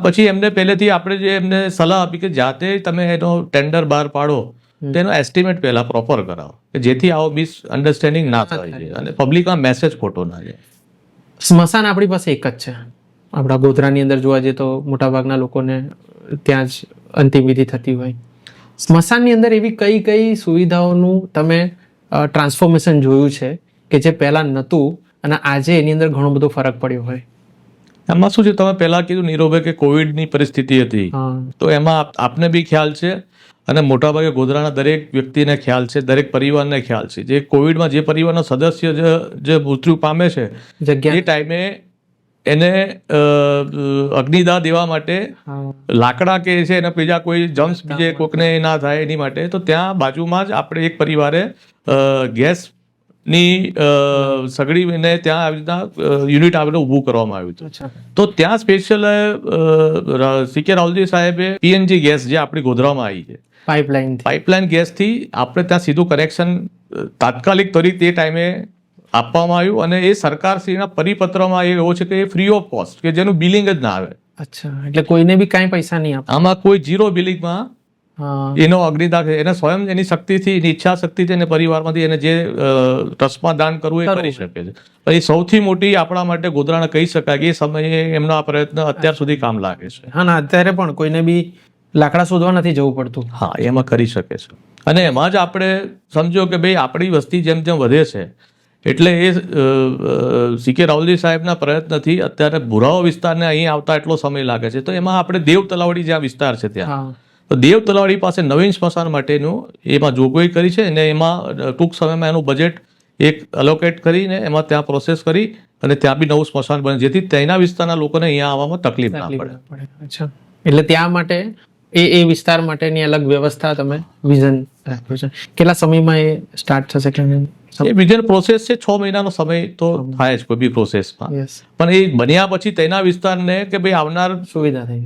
પછી એમને પહેલેથી આપણે જે એમને સલાહ આપી કે જાતે તમે એનો ટેન્ડર બહાર પાડો તેનો એસ્ટિમેટ પહેલા પ્રોપર કરાવો કે જેથી આવો મિસઅન્ડરસ્ટેન્ડિંગ ના થાય અને પબ્લિકમાં મેસેજ ખોટો ના જાય. સ્મશાન આપણી પાસે એક જ છે. આપણા ગોધરાની અંદર જોવા જઈએ તો મોટાભાગના લોકોને ત્યાં જ અંતિમ વિધિ થતી હોય. સ્મશાનની અંદર એવી કઈ સુવિધાઓનું તમે ટ્રાન્સફોર્મેશન જોયું છે કે જે પહેલા નહોતું અને આજે એની અંદર ઘણો બધો ફરક પડ્યો હોય? એમાં શું છે, તમે પહેલા કીધું નીરવભાઈ કે કોવિડની પરિસ્થિતિ હતી તો એમાં આપને બી ખ્યાલ છે અને મોટાભાગે ગોધરાના દરેક વ્યક્તિને ખ્યાલ છે, દરેક પરિવારને ખ્યાલ છે. જે કોવિડમાં જે પરિવારનો સદસ્ય જે મૃત્યુ પામે છે એ ટાઈમે એને અગ્નિદાહ દેવા માટે લાકડા કે છે એને બીજા કોઈ જમ્સ બીજે કોઈકને ના થાય એની માટે તો ત્યાં બાજુમાં જ આપણે એક પરિવારે ગેસની સગડીને ત્યાં આવી રીતના યુનિટ આવીને ઊભું કરવામાં આવ્યું હતું. તો ત્યાં સ્પેશિયલ CK રાહુલજી સાહેબે PNG ગેસ જે આપણી ગોધરામાં આવી છે પાઇપલાઇન ગેસથી આપણે ત્યાં સીધું કનેક્શન તાત્કાલિક ત્વરિત તે ટાઈમે આપવામાં આવ્યું અને એ સરકારશ્રીના પરિપત્રમાં એવો છે કે એ ફ્રી ઓફ કોસ્ટ કે જેનું બિલિંગ જ ના આવે. એટલે કોઈને બી કાંઈ પૈસા નહીં આપે. આમાં કોઈ 0 બિલિંગમાં એનો અગ્નિદાહ એના સ્વયં એની શક્તિથી એની ઈચ્છા શક્તિથી એને પરિવારમાંથી એને જે ટ્રસ્ટમાં દાન કરવું એ કરી શકે છે. એ સૌથી મોટી આપણા માટે ગોધરાને કહી શકાય કે એ સમયે એમનો આ પ્રયત્ન અત્યાર સુધી કામ લાગે છે. હા ના, અત્યારે પણ કોઈને બી લાકડા શોધવા નથી જવું પડતું. હા, એમાં કરી શકે છે. અને એમાં જ આપણે સમજો કે ભાઈ આપણી વસ્તી જેમ જેમ વધે છે એટલે એ સી.કે. રાહુલજી સાહેબના પ્રયત્નથી અત્યારે ભુરાઓ વિસ્તારને અહીં આવતા એટલો સમય લાગે છે. તો એમાં આપણે દેવ તલાવડી જ્યાં વિસ્તાર છે ત્યાં, હા, તો દેવ તલાવડી પાસે નવીન સ્મશાન માટેનું એમાં જોગવાઈ કરી છે અને એમાં ટૂંક સમયમાં એનું બજેટ એક અલોકેટ કરીને એમાં ત્યાં પ્રોસેસ કરી અને ત્યાં બી નવું સ્મશાન બને, જેથી તેના વિસ્તારના લોકોને અહીંયા આવવામાં તકલીફ ના પડે. અચ્છા, એટલે ત્યાં માટે એ વિસ્તાર માટેની અલગ વ્યવસ્થા તમે વિઝન રાખ્યું છે. કેટલા સમયમાં એ સ્ટાર્ટ થશે કે એ બીજી પ્રોસેસ છે, 6 મહિનાનો સમય તો થાય જ કોઈ બી પ્રોસેસમાં. યસ, પણ એ બન્યા પછી તેના વિસ્તારને કે ભાઈ આવનાર સુવિધા થઈ.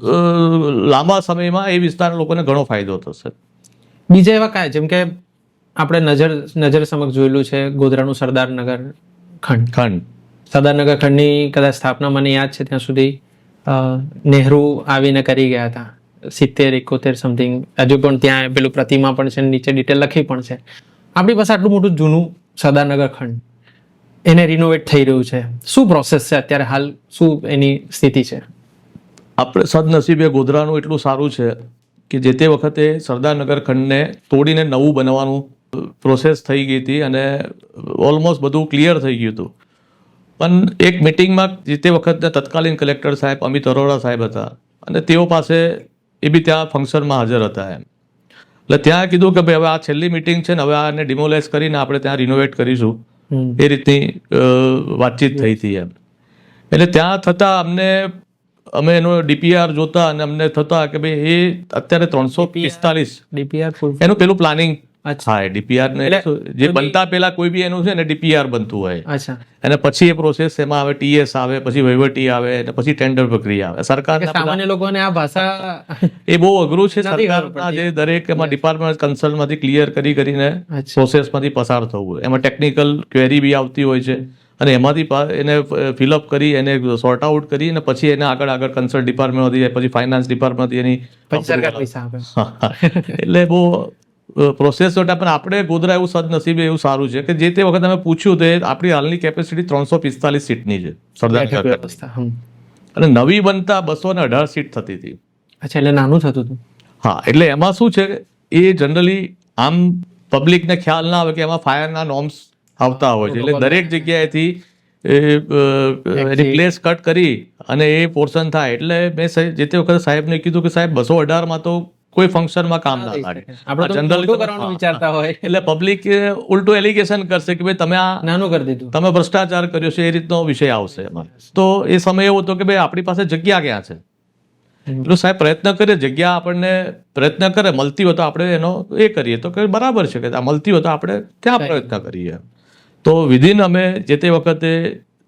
લાંબા સમયમાં એ વિસ્તારના લોકોને ઘણો ફાયદો થશે. બીજા એવા કાંઈ જેમ કે આપણે નજર સમક્ષ જોયેલું છે ગોધરાનું સરદારનગર ખંડ. સરદારનગર ખંડની કદાચ સ્થાપના મને યાદ છે ત્યાં સુધી નહેરુ આવીને કરી ગયા હતા 70-71 સમથિંગ. હજુ પણ ત્યાં પેલું પ્રતિમા પણ છે, નીચે ડિટેલ લખી પણ છે. આપણી પાસે આટલું મોટું જૂનું સરદારનગર ખંડ એને રિનોવેટ થઈ રહ્યું છે. શું પ્રોસેસ છે અત્યારે હાલ, શું એની સ્થિતિ છે? આપણે સદનસીબે ગોધરાનું એટલું સારું છે કે જે તે વખતે સરદારનગર ખંડને તોડીને નવું બનાવવાનું પ્રોસેસ થઈ ગઈ હતી અને ઓલમોસ્ટ બધું ક્લિયર થઈ ગયું હતું. પણ એક મિટિંગમાં જે તે વખતના તત્કાલીન કલેક્ટર સાહેબ અમિત અરોરા સાહેબ હતા અને તેઓ પાસે એ બી ત્યાં ફંક્શનમાં હાજર હતા એમ. એટલે ત્યાં કીધું કે ભાઈ હવે આ છેલ્લી મિટિંગ છે ને, હવે આને ડિમોલેસ કરીને આપણે ત્યાં રિનોવેટ કરીશું, એ રીતની વાતચીત થઈ હતી એમ. એટલે ત્યાં થતાં અમે એનો ડીપીઆર જોતા અને અમને થતા કે ભાઈ એ અત્યારે 345 ડીપીઆર એનું પેલું પ્લાનિંગ થાય. ડીપીઆર ને જે બનતા પહેલા કોઈ બી એનું છે ને ડીપીઆર બનતું હોય, અચ્છા, અને પછી એ પ્રોસેસ એમાં આવે, ટીએસ આવે, પછી વહીવટી આવે અને પછી ટેન્ડર પ્રક્રિયા આવે. સરકારના સામાન્ય લોકોને આ ભાષા એ બહુ અઘરું છે. સરકારના જે દરેક એમાં ડિપાર્ટમેન્ટ કન્સલ્ટમાંથી ક્લિયર કરીને પ્રોસેસમાંથી પસાર થવું, એમાં ટેકનિકલ ક્વેરી બી આવતી હોય છે અને એમાંથી એને ફિલઅપ કરી એને સોર્ટ આઉટ કરી અને પછી એને આગળ કન્સલ્ટ ડિપાર્ટમેન્ટમાંથી જાય, પછી ફાઇનાન્સ ડિપાર્ટમેન્ટમાંથી એની સરકાર પૈસા આપે. એટલે બહુ પ્રોસેસ પણ આપણે ગોધરા એવું સદનસીબે એવું સારું છે કે જે તે વખત અમે પૂછ્યું તો આપણી હાલની કેપેસિટી 345 સીટની છે સરદારનગર વ્યવસ્થા. અને નવી બનતા 218 સીટ થતી હતી. અચ્છા, એટલે નાનું થતું હતું. હા, એટલે એમાં શું છે એ જનરલી આમ પબ્લિકને ખ્યાલ ના આવે કે એમાં ફાયરના નોર્મ્સ આવતા હોય છે. એટલે દરેક જગ્યાએથી એની પ્લેસ કટ કરી અને એ પોર્શન થાય. એટલે મેં જે તે વખતે સાહેબને કીધું કે સાહેબ 218 માં તો કોઈ ફંક્શનમાં કામ ના લાગે. વિચારતા હોય એટલે પબ્લિક ઉલટું એલિગેશન કરશે કે ભાઈ તમે આ નાનું કરી દીધું, તમે ભ્રષ્ટાચાર કર્યો છે, એ રીતનો વિષય આવશે એમાં. તો એ સમય એવો હતો કે ભાઈ આપણી પાસે જગ્યા ક્યાં છે. એટલું સાહેબ પ્રયત્ન કરે, જગ્યા આપણને પ્રયત્ન કરે, મળતી હોય તો આપણે એનો એ કરીએ તો કે બરાબર છે કે આ મળતી હોય તો આપણે ત્યાં પ્રયત્ન કરીએ. તો વિધિન અમે જે તે વખતે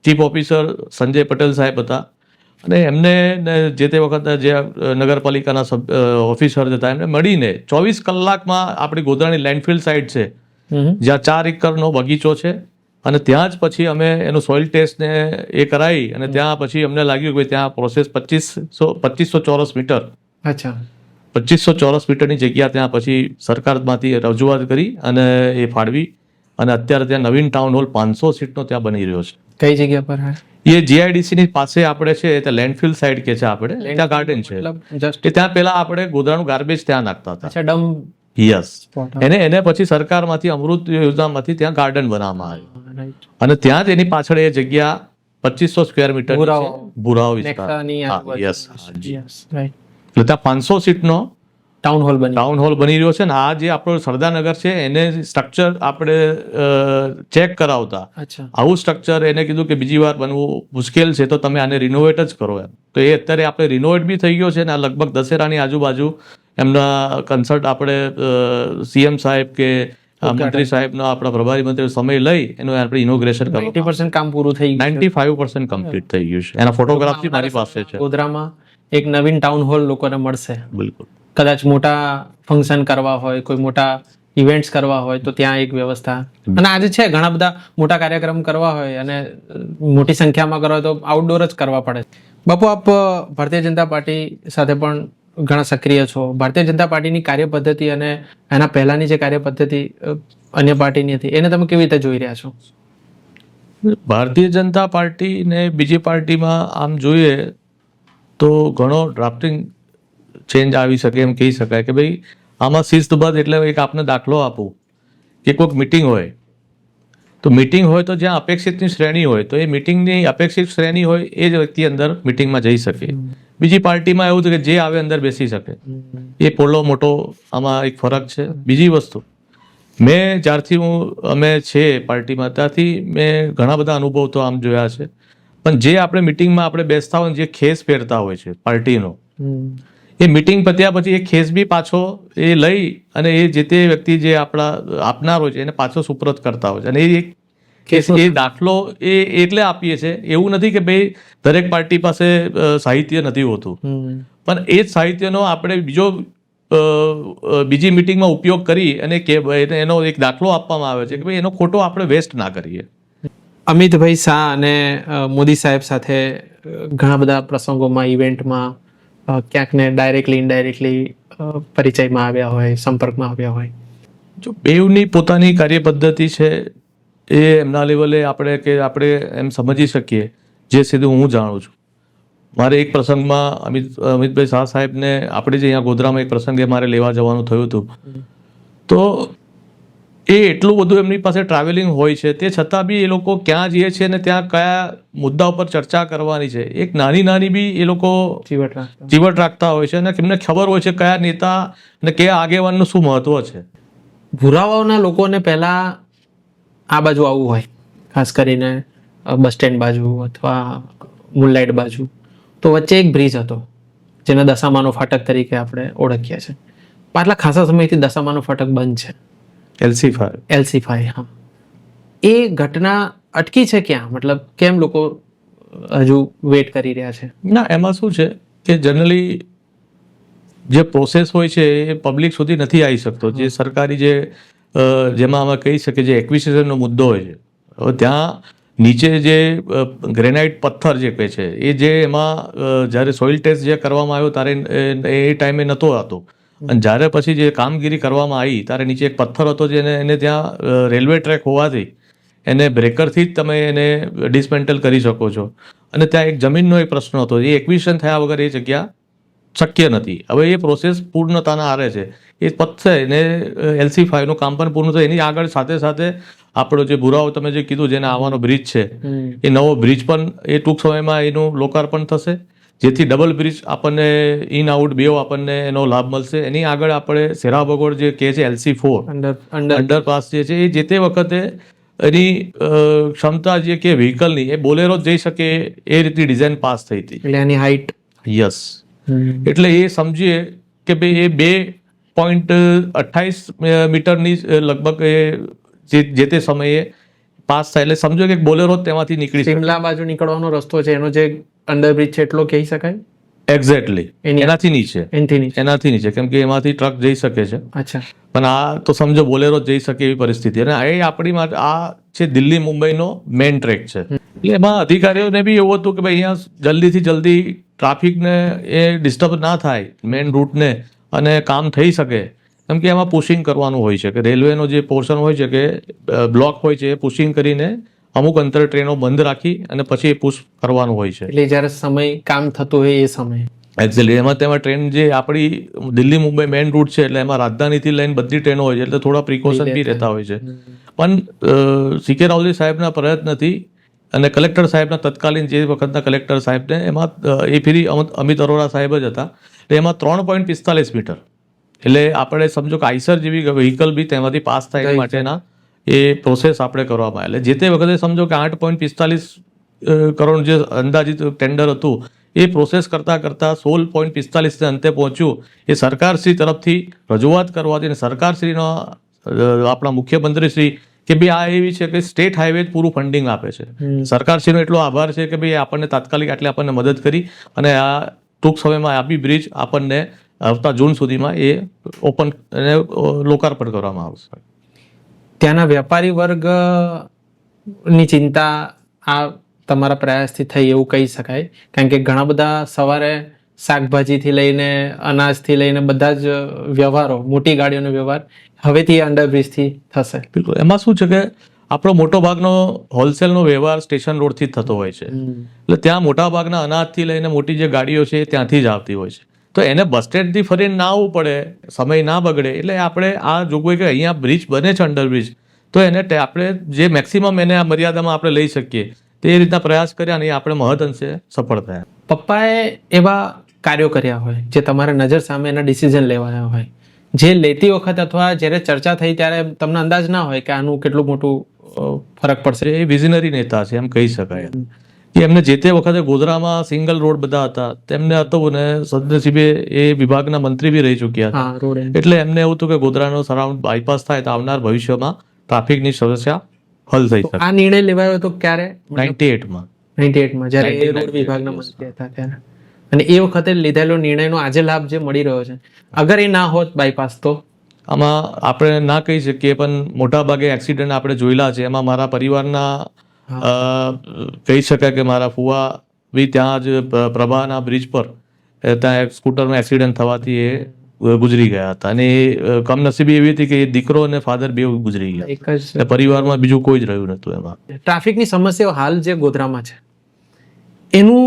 ચીફ ઓફિસર સંજય પટેલ સાહેબ હતા અને એમને જે તે વખતે જે નગરપાલિકાના ઓફિસર હતા એમને મળીને 24 કલાકમાં આપણી ગોધરાની લેન્ડફિલ સાઇટ છે જ્યાં 4 એકરનો બગીચો છે અને ત્યાં જ પછી અમે એનું સોઇલ ટેસ્ટને એ કરાવી અને ત્યાં પછી અમને લાગ્યું કે ત્યાં પ્રોસેસ 2500 ચોરસ મીટર, અચ્છા, 2500 ચોરસ મીટરની જગ્યા ત્યાં પછી સરકારમાંથી રજૂઆત કરી અને એ ફાળવી અને અત્યારે ત્યાં નવીન ટાઉન હોલ 500 સીટનો ત્યાં બની રહ્યો છે. કઈ જગ્યા પર? એ જીઆઈડીસી ની પાસે આપણે છે, ત્યાં લેન્ડફિલ સાઇડ કે છે આપણે, ત્યાં ગાર્ડન છે. એ ત્યાં પેલા આપણે ગોધરાનું ગાર્બેજ ત્યાં નાખતા હતા. અચ્છા, ડમ. યસ. એને પછી સરકારમાંથી અમૃત યોજનામાંથી ત્યાં ગાર્ડન બનાવવામાં આવ્યું અને ત્યાં જ એની પાછળ એ જગ્યા 2500 સ્ક્વેર મીટર ભુરાઓ વિસ્તાર. યસ, એટલે ત્યાં 500 સીટનો ટાઉન હોલ બની રહ્યો છે. ને આ જે આપણો સરદારનગર છે એને સ્ટ્રક્ચર આપણે ચેક કરાવતા, આવું સ્ટ્રક્ચર એને કીધું કે બીજી વાર બનવું મુશ્કેલ છે તો તમે આને રિનોવેટ જ કરો એમ. તો એ અત્યારે આપણે રિનોવેટ બી થઈ ગયો છે ને લગભગ દશેરાની આજુબાજુ એમના કન્સલ્ટ આપણે સીએમ સાહેબ કે મંત્રી સાહેબનો આપણા પ્રભારી મંત્રી સમય લઈ એનું આપણે ઇનોગ્રેશન કરવું. 90% કામ પૂરું થઈ ગયું, 95% કમ્પ્લીટ થઈ ગયું છે. એના ફોટોગ્રાફ મારી પાસે છે. ગોધરામાં એક નવીન ટાઉન હોલ લોકોને મળશે. બિલકુલ. કદાચ મોટા ફંક્શન કરવા હોય, કોઈ મોટા ઇવેન્ટ્સ કરવા હોય તો ત્યાં એક વ્યવસ્થા. અને આજે છે ઘણા બધા મોટા કાર્યક્રમ કરવા હોય અને મોટી સંખ્યામાં કરવા હોય તો આઉટડોર જ કરવા પડે. બાપુ, આપ ભારતીય જનતા પાર્ટી સાથે પણ ઘણા સક્રિય છો. ભારતીય જનતા પાર્ટીની કાર્યપદ્ધતિ અને એના પહેલાની જે કાર્યપદ્ધતિ અન્ય પાર્ટીની હતી એને તમે કેવી રીતે જોઈ રહ્યા છો? ભારતીય જનતા પાર્ટી ને બીજી પાર્ટીમાં આમ જોઈએ તો ઘણો ડ્રાફ્ટિંગ ચેન્જ આવી શકે એમ કહી શકાય કે ભાઈ આમાં શિસ્તબદ્ધ એટલે એક આપને દાખલો આપું કે કોઈક મિટિંગ હોય તો મિટિંગ હોય તો જ્યાં અપેક્ષિતની શ્રેણી હોય તો એ મિટિંગની અપેક્ષિત શ્રેણી હોય એ જ વ્યક્તિ અંદર મિટિંગમાં જઈ શકે. બીજી પાર્ટીમાં એવું છે કે જે આવે અંદર બેસી શકે. એ પોલો મોટો આમાં એક ફરક છે. બીજી વસ્તુ જ્યારથી અમે છે પાર્ટીમાં ત્યારથી મેં ઘણા બધા અનુભવ તો આમ જોયા છે, પણ જે આપણે મિટિંગમાં આપણે બેસતા હોય જે ખેસ પહેરતા હોય છે પાર્ટીનો, એ મિટિંગ પત્યા પછી એ ખેસ બી પાછો એ લઈ અને એ જે તે વ્યક્તિ જે આપણા આપનાર હોય છે એને પાછો સુપ્રત કરતા હોય છે. અને એ ખેસ એ દાખલો એ એટલે આપીએ છે, એવું નથી કે ભાઈ દરેક પાર્ટી પાસે સાહિત્ય નથી હોતું, પણ એ જ સાહિત્યનો આપણે બીજી મિટિંગમાં ઉપયોગ કરી અને એનો એક દાખલો આપવામાં આવે છે કે ભાઈ એનો ખોટો આપણે વેસ્ટ ના કરીએ. અમિતભાઈ શાહ અને મોદી સાહેબ સાથે ઘણા બધા પ્રસંગોમાં ઇવેન્ટમાં ક્યાંક ને ડાયરેક્ટલી ઇનડાયરેક્ટલી પરિચયમાં આવ્યા હોય, સંપર્કમાં આવ્યા હોય. જો બેઉની પોતાની કાર્ય પદ્ધતિ છે એ એમના લેવલે આપણે એમ સમજી શકીએ જે સીધું હું જાણું છું. મારે એક પ્રસંગમાં અમિતભાઈ શાહ સાહેબને આપણે જે અહીંયા ગોધરામાં એક પ્રસંગે મારે લેવા જવાનું થયું હતું, તો એ એટલું બધું એમની પાસે ટ્રાવેલિંગ હોય છે, તે છતાં બી એ લોકો ક્યાં જઈએ છે અને ત્યાં કયા મુદ્દા ઉપર ચર્ચા કરવાની છે એક નાની બી એ લોકો ચીવટ રાખતા હોય છે અને એમને ખબર હોય છે કયા નેતા અને કયા આગેવાનનું શું મહત્વ છે. ભુરાવાઓના લોકોને પહેલા આ બાજુ આવવું હોય, ખાસ કરીને બસ સ્ટેન્ડ બાજુ અથવા મુનલાઇટ બાજુ, તો વચ્ચે એક બ્રિજ હતો જેને દશામાનો ફાટક તરીકે આપણે ઓળખીએ છીએ. પાછલા ખાસા સમયથી દશામાનો ફાટક બંધ છે. LC5 હા. એ ઘટના અટકી છે ક્યાં? મતલબ કેમ લોકો હજુ વેટ કરી રહ્યા છે? ના, એમાં શું છે કે જનરલી જે પ્રોસેસ હોય છે એ પબ્લિક સુધી નથી આવી શકતો. જે સરકારી જેમાં અમે કહી શકીએ જે એક્વિઝિશનનો મુદ્દો હોય છે, હવે ત્યાં નીચે જે ગ્રેનાઇટ પથ્થર જે કહે છે એ જે એમાં જ્યારે સોઇલ ટેસ્ટ જે કરવામાં આવ્યો ત્યારે એ ટાઈમે નહોતો હતો, અને જ્યારે પછી જે કામગીરી કરવામાં આવી ત્યારે નીચે એક પથ્થર હતો જેને એને ત્યાં રેલવે ટ્રેક હોવાથી એને બ્રેકરથી જ તમે એને ડિસમેન્ટલ કરી શકો છો, અને ત્યાં એક જમીનનો એક પ્રશ્ન હતો. એ એક્વિઝિશન થયા વગર એ જગ્યા શક્ય નથી. હવે એ પ્રોસેસ પૂર્ણતાના આરે છે. એ પથ્થર એને LC5નું કામ પણ પૂર્ણ થયું. એની આગળ સાથે આપણો જે ભુરાઓ તમે જે કીધું જેને આવવાનો બ્રિજ છે એ નવો બ્રિજ પણ એ ટૂંક સમયમાં એનું લોકાર્પણ થશે, જેથી ડબલ બ્રિજ આપણને ઇન આઉટ બેવ આપણને એનો લાભ મળશે. એની આગળ આપણે સેરા બગોળ જે કહે છે LC4 અંડરપાસ જે છે એ જે તે વખતે એની ક્ષમતા જે કે વ્હીકલની એ બોલેરો જ જઈ શકે એ રીતની ડિઝાઇન પાસ થઈ હતી. એટલે એની હાઈટ યસ, એટલે એ સમજીએ કે ભાઈ એ 2.28 મીટરની લગભગ જે તે સમયે પાસ થાય. એટલે સમજો કે બોલેરો તેમાંથી નીકળી શિમલા બાજુ નીકળવાનો રસ્તો છે એનો જે અંડરબ્રિજ છે એટલો કહી શકાય. એક્ઝેક્ટલી એનાથી નીચે કેમ કે એમાંથી ટ્રક જઈ શકે છે. અચ્છા. પણ આ તો સમજો બોલેરો જઈ શકે એવી પરિસ્થિતિ. અને એ આપણી માટે આ છે દિલ્હી મુંબઈનો મેઇન ટ્રેક છે. એટલે એમાં અધિકારીઓને બી એવું હતું કે ભાઈ અહીંયા જલ્દીથી જલ્દી ટ્રાફિકને એ ડિસ્ટર્બ ના થાય મેઇન રૂટને અને કામ થઈ શકે, કેમ કે એમાં પુશિંગ કરવાનું હોય છે કે રેલવેનો જે પોર્શન હોય છે કે બ્લોક હોય છે એ પુશિંગ કરીને અમુક અંતર ટ્રેનો બંધ રાખી અને પછી એ પુશ કરવાનું હોય છે. એટલે જ્યારે સમય કામ થતું હોય એ સમય એક્ઝેક્ટલી તેમાં ટ્રેન જે આપણી દિલ્હી મુંબઈ મેઇન રૂટ છે એટલે એમાં રાજધાનીથી લઈને બધી ટ્રેનો હોય છે, એટલે થોડા પ્રિકોશન બી રહેતા હોય છે. પણ CK રાવલજી સાહેબના પ્રયત્નથી અને કલેક્ટર સાહેબના તત્કાલીન જે વખતના કલેક્ટર સાહેબને એમાં એ ફરી અમિત અરોરા સાહેબ જ હતા, એટલે એમાં 3.45 મીટર, એટલે આપણે સમજો કે આઈસર જેવી વ્હીકલ બી તેમાંથી પાસ થાય માટેના એ પ્રોસેસ આપણે કરવામાં આવે. એટલે જે તે વખતે સમજો કે 8.45 કરોડ જે અંદાજિત ટેન્ડર હતું એ પ્રોસેસ કરતાં 16.45 અંતે પહોંચ્યું. એ સરકારશ્રી તરફથી રજૂઆત કરવાથી અને સરકારશ્રીનો આપણા મુખ્યમંત્રીશ્રી કે ભાઈ આ એવી છે કે સ્ટેટ હાઈવે પૂરું ફંડિંગ આપે છે. સરકારશ્રીનો એટલો આભાર છે કે ભાઈ આપણને તાત્કાલિક આટલી આપણને મદદ કરી અને આ ટૂંક સમયમાં આ બી બ્રિજ આપણને આવતા જૂન સુધીમાં એ ઓપન અને લોકાર્પણ કરવામાં આવશે. ત્યાંના વેપારી વર્ગની ચિંતા આ તમારા પ્રયાસથી થઈ એવું કહી શકાય, કારણ કે ઘણા બધા સવારે શાકભાજીથી લઈને અનાજથી લઈને બધા જ વ્યવહારો, મોટી ગાડીઓનો વ્યવહાર હવેથી અંડરબ્રિજથી થશે. બિલકુલ. એમાં શું છે કે આપણો મોટો ભાગનો હોલસેલનો વ્યવહાર સ્ટેશન રોડથી જ થતો હોય છે, એટલે ત્યાં મોટા ભાગના અનાજથી લઈને મોટી જે ગાડીઓ છે એ ત્યાંથી જ આવતી હોય છે. તો એને બસ સ્ટેન્ડથી ફરીને ના આવવું પડે, સમય ના બગડે, એટલે આપણે આ જોગવાઈ કે અહીંયા બ્રિજ બને છે અંડરબ્રિજ, તો એને આપણે જે મેક્સિમમ એને આ મર્યાદામાં આપણે લઈ શકીએ તે રીતના પ્રયાસ કર્યા અને આપણે મહદ અંશે સફળ થયા. પપ્પાએ એવા કાર્યો કર્યા હોય જે તમારા નજર સામે એના ડિસિઝન લેવાયા હોય, જે લેતી વખત અથવા જ્યારે ચર્ચા થઈ ત્યારે તમને અંદાજ ના હોય કે આનું કેટલું મોટું ફરક પડશે. એ વિઝનરી નેતા છે એમ કહી શકાય કે એમને જે તે વખતે ગોધરામાં સિંગલ રોડ બધા હતા તેમને હતું ને સદનસીબે એ વિભાગના મંત્રી બી રહી ચૂક્યા હતા. હા, રોડ એટલે એમને એવું હતું કે ગોધરાનો સરાઉન્ડ બાયપાસ થાય તો આવનાર ભવિષ્યમાં ટ્રાફિકની સમસ્યા હલ થઈ શકે. આ નિર્ણય લેવાયો હતો ક્યારે? 98માં 98માં જ્યારે એ રોડ વિભાગના મંત્રી હતા ત્યારે. અને એ વખતે લીધેલો નિર્ણયનો આજે લાભ જે મળી રહ્યો છે, અગર એ ના હોત બાયપાસ તો આમાં આપણે ના કહી શકીએ, પણ મોટા ભાગે એક્સિડન્ટ આપણે જોયેલા છે. એમાં મારા પરિવારના કહી શકાય કે મારા ફુવા બી ત્યાં જ પ્રભાના બ્રિજ પર ત્યાં એક સ્કૂટરનો એક્સિડન્ટ થવાથી એ ગુજરી ગયા હતા. અને એ કમનસીબી એવી હતી કે એ દીકરો અને ફાધર બે ગુજરી ગયા. એક જ એટલે પરિવારમાં બીજું કોઈ જ રહ્યું નતું એમાં. ટ્રાફિકની સમસ્યાઓ હાલ જે ગોધરામાં છે એનું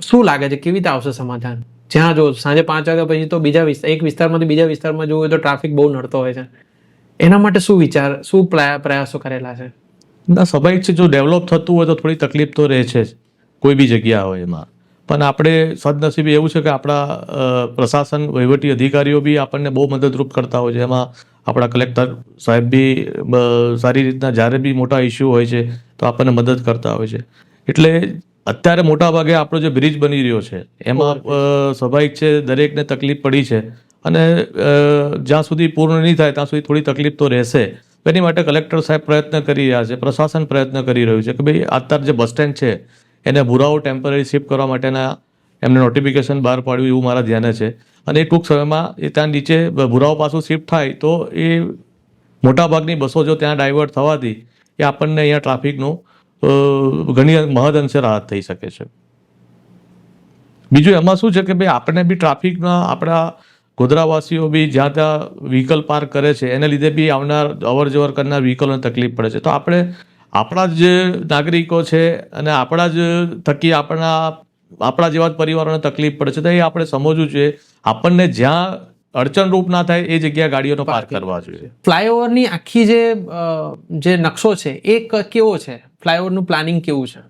શું લાગે છે, કેવી રીતે આવશે સમાધાન? જ્યાં જો સાંજે 5 વાગ્યા પછી તો બીજા એક વિસ્તારમાંથી બીજા વિસ્તારમાં જોવું હોય તો ટ્રાફિક બહુ નડતો હોય છે. એના માટે શું પ્રયાસો કરેલા છે? ના, સ્વાભાવિક છે, જો ડેવલપ થતું હોય તો થોડી તકલીફ તો રહે છે જ, કોઈ બી જગ્યા હોય એમાં. પણ આપણે સદનસીબે એવું છે કે આપણા પ્રશાસન વહીવટી અધિકારીઓ બી આપણને બહુ મદદરૂપ કરતા હોય છે. એમાં આપણા કલેક્ટર સાહેબ બી સારી રીતના જ્યારે બી મોટા ઇસ્યુ હોય છે તો આપણને મદદ કરતા હોય છે. એટલે અત્યારે મોટા ભાગે આપણો જે બ્રિજ બની રહ્યો છે એમાં સ્વાભાવિક છે દરેકને તકલીફ પડી છે. અને જ્યાં સુધી પૂર્ણ નહીં થાય ત્યાં સુધી થોડી તકલીફ તો રહેશે. એની માટે કલેક્ટર સાહેબ પ્રયત્ન કરી રહ્યા છે, પ્રશાસન પ્રયત્ન કરી રહ્યું છે કે ભાઈ અત્યારે જે બસ સ્ટેન્ડ છે એને ભુરાઓ ટેમ્પરરી શિફ્ટ કરવા માટેના એમને નોટિફિકેશન બહાર પાડ્યું એવું મારા ધ્યાને છે. અને એ ટૂંક સમયમાં એ ત્યાં નીચે ભુરાઓ પાછું શિફ્ટ થાય તો એ મોટાભાગની બસો જો ત્યાં ડાયવર્ટ થવાથી એ આપણને અહીંયા ટ્રાફિકનું ઘણી મહદ અંશે રાહત થઈ શકે છે. બીજું એમાં શું છે કે ભાઈ આપણે બી ટ્રાફિકના આપણા ગોધરાવાસીઓ બી જ્યાં ત્યાં વ્હીકલ પાર્ક કરે છે એને લીધે બી આવનાર અવર જવર કરનાર વ્હીકલોને તકલીફ પડે છે. તો આપણે આપણા જ નાગરિકો છે અને આપણા જ થકી આપણા જેવા જ પરિવારોને તકલીફ પડે છે તો એ આપણે સમજવું જોઈએ. આપણને જ્યાં અડચણરૂપ ના થાય એ જગ્યાએ ગાડીઓનો પાર્ક કરવા જોઈએ. ફ્લાયઓવરની આખી જે નકશો છે એ કેવો છે? ફ્લાયઓવરનું પ્લાનિંગ કેવું છે?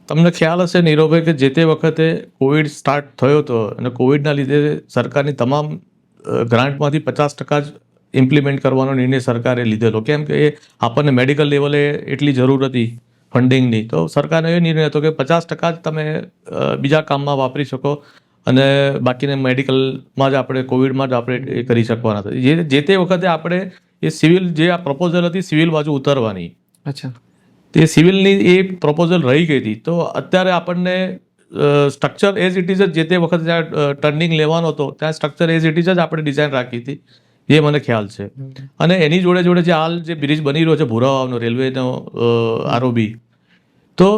તમને ખ્યાલ હશે નીરવભાઈ કે જે તે વખતે કોવિડ સ્ટાર્ટ થયો હતો અને કોવિડના લીધે સરકારની તમામ ગ્રાન્ટમાંથી 50% જ ઇમ્પ્લિમેન્ટ કરવાનો નિર્ણય સરકારે લીધેલો. કેમ કે એ આપણને મેડિકલ લેવલે એટલી જરૂર હતી ફંડિંગની, તો સરકારનો એ નિર્ણય હતો કે 50% જ તમે બીજા કામમાં વાપરી શકો અને બાકીને મેડિકલમાં જ આપણે કોવિડમાં જ આપણે એ કરી શકવાના હતા. જે તે વખતે આપણે એ સિવિલ જે આ પ્રપોઝલ હતી સિવિલ બાજુ ઉતરવાની, અચ્છા, તે સિવિલની એ પ્રપોઝલ રહી ગઈ હતી. તો અત્યારે આપણને સ્ટ્રક્ચર એઝ ઇટ ઇઝ જ જે તે વખતે જ્યાં ટર્નિંગ લેવાનો હતો ત્યાં સ્ટ્રક્ચર એઝ ઇટ ઇઝ જ આપણે ડિઝાઇન રાખી હતી, એ મને ખ્યાલ છે. અને એની જોડે જોડે જે હાલ જે બ્રિજ બની રહ્યો છે ભુરાવાનો રેલવેનો આરઓબી, તો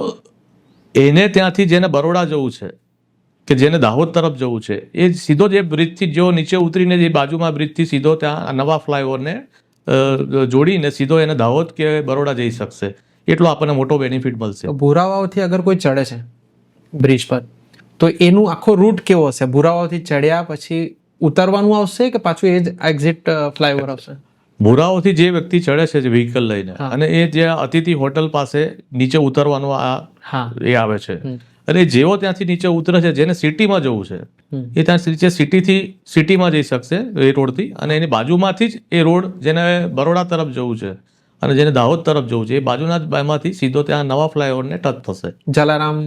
એને ત્યાંથી જેને બરોડા જવું છે કે જેને દાહોદ તરફ જવું છે એ સીધો જે બ્રિજથી જો નીચે ઉતરીને જે બાજુમાં બ્રિજથી સીધો ત્યાં નવા ફ્લાયઓવરને જોડીને સીધો એને દાહોદ કે બરોડા જઈ શકશે. એટલો આપણને મોટો બેનિફિટ મળશે. ભુરાવાઓથી અગર કોઈ ચડે છે બ્રિજ પર તો એનું આખો રૂટ કેવો હશે? ભુરાવાઓથી ચડ્યા પછી ઉતરવાનું આવશે કે પાછું એ જ એક્ઝિટ ફ્લાયઓવર આવશે? ભુરાઓથી જે વ્યક્તિ ચડે છે જે વ્હીકલ લઈને અને એ જે અતિથિ હોટલ પાસે નીચે ઉતરવાનું એ આવે છે. અને જેવો ત્યાંથી નીચે ઉતરે છે જેને સિટીમાં જવું છે એ ત્યાં નીચે સિટીમાં જઈ શકશે એ રોડથી. અને એની બાજુમાંથી જ એ રોડ જેને બરોડા તરફ જવું છે અને જેને દાહોદ તરફ જવું છે એ બાજુના જ બાયમાંથી સીધો ત્યાં નવા ફ્લાયઓવરને ટચ થશે. જલારામ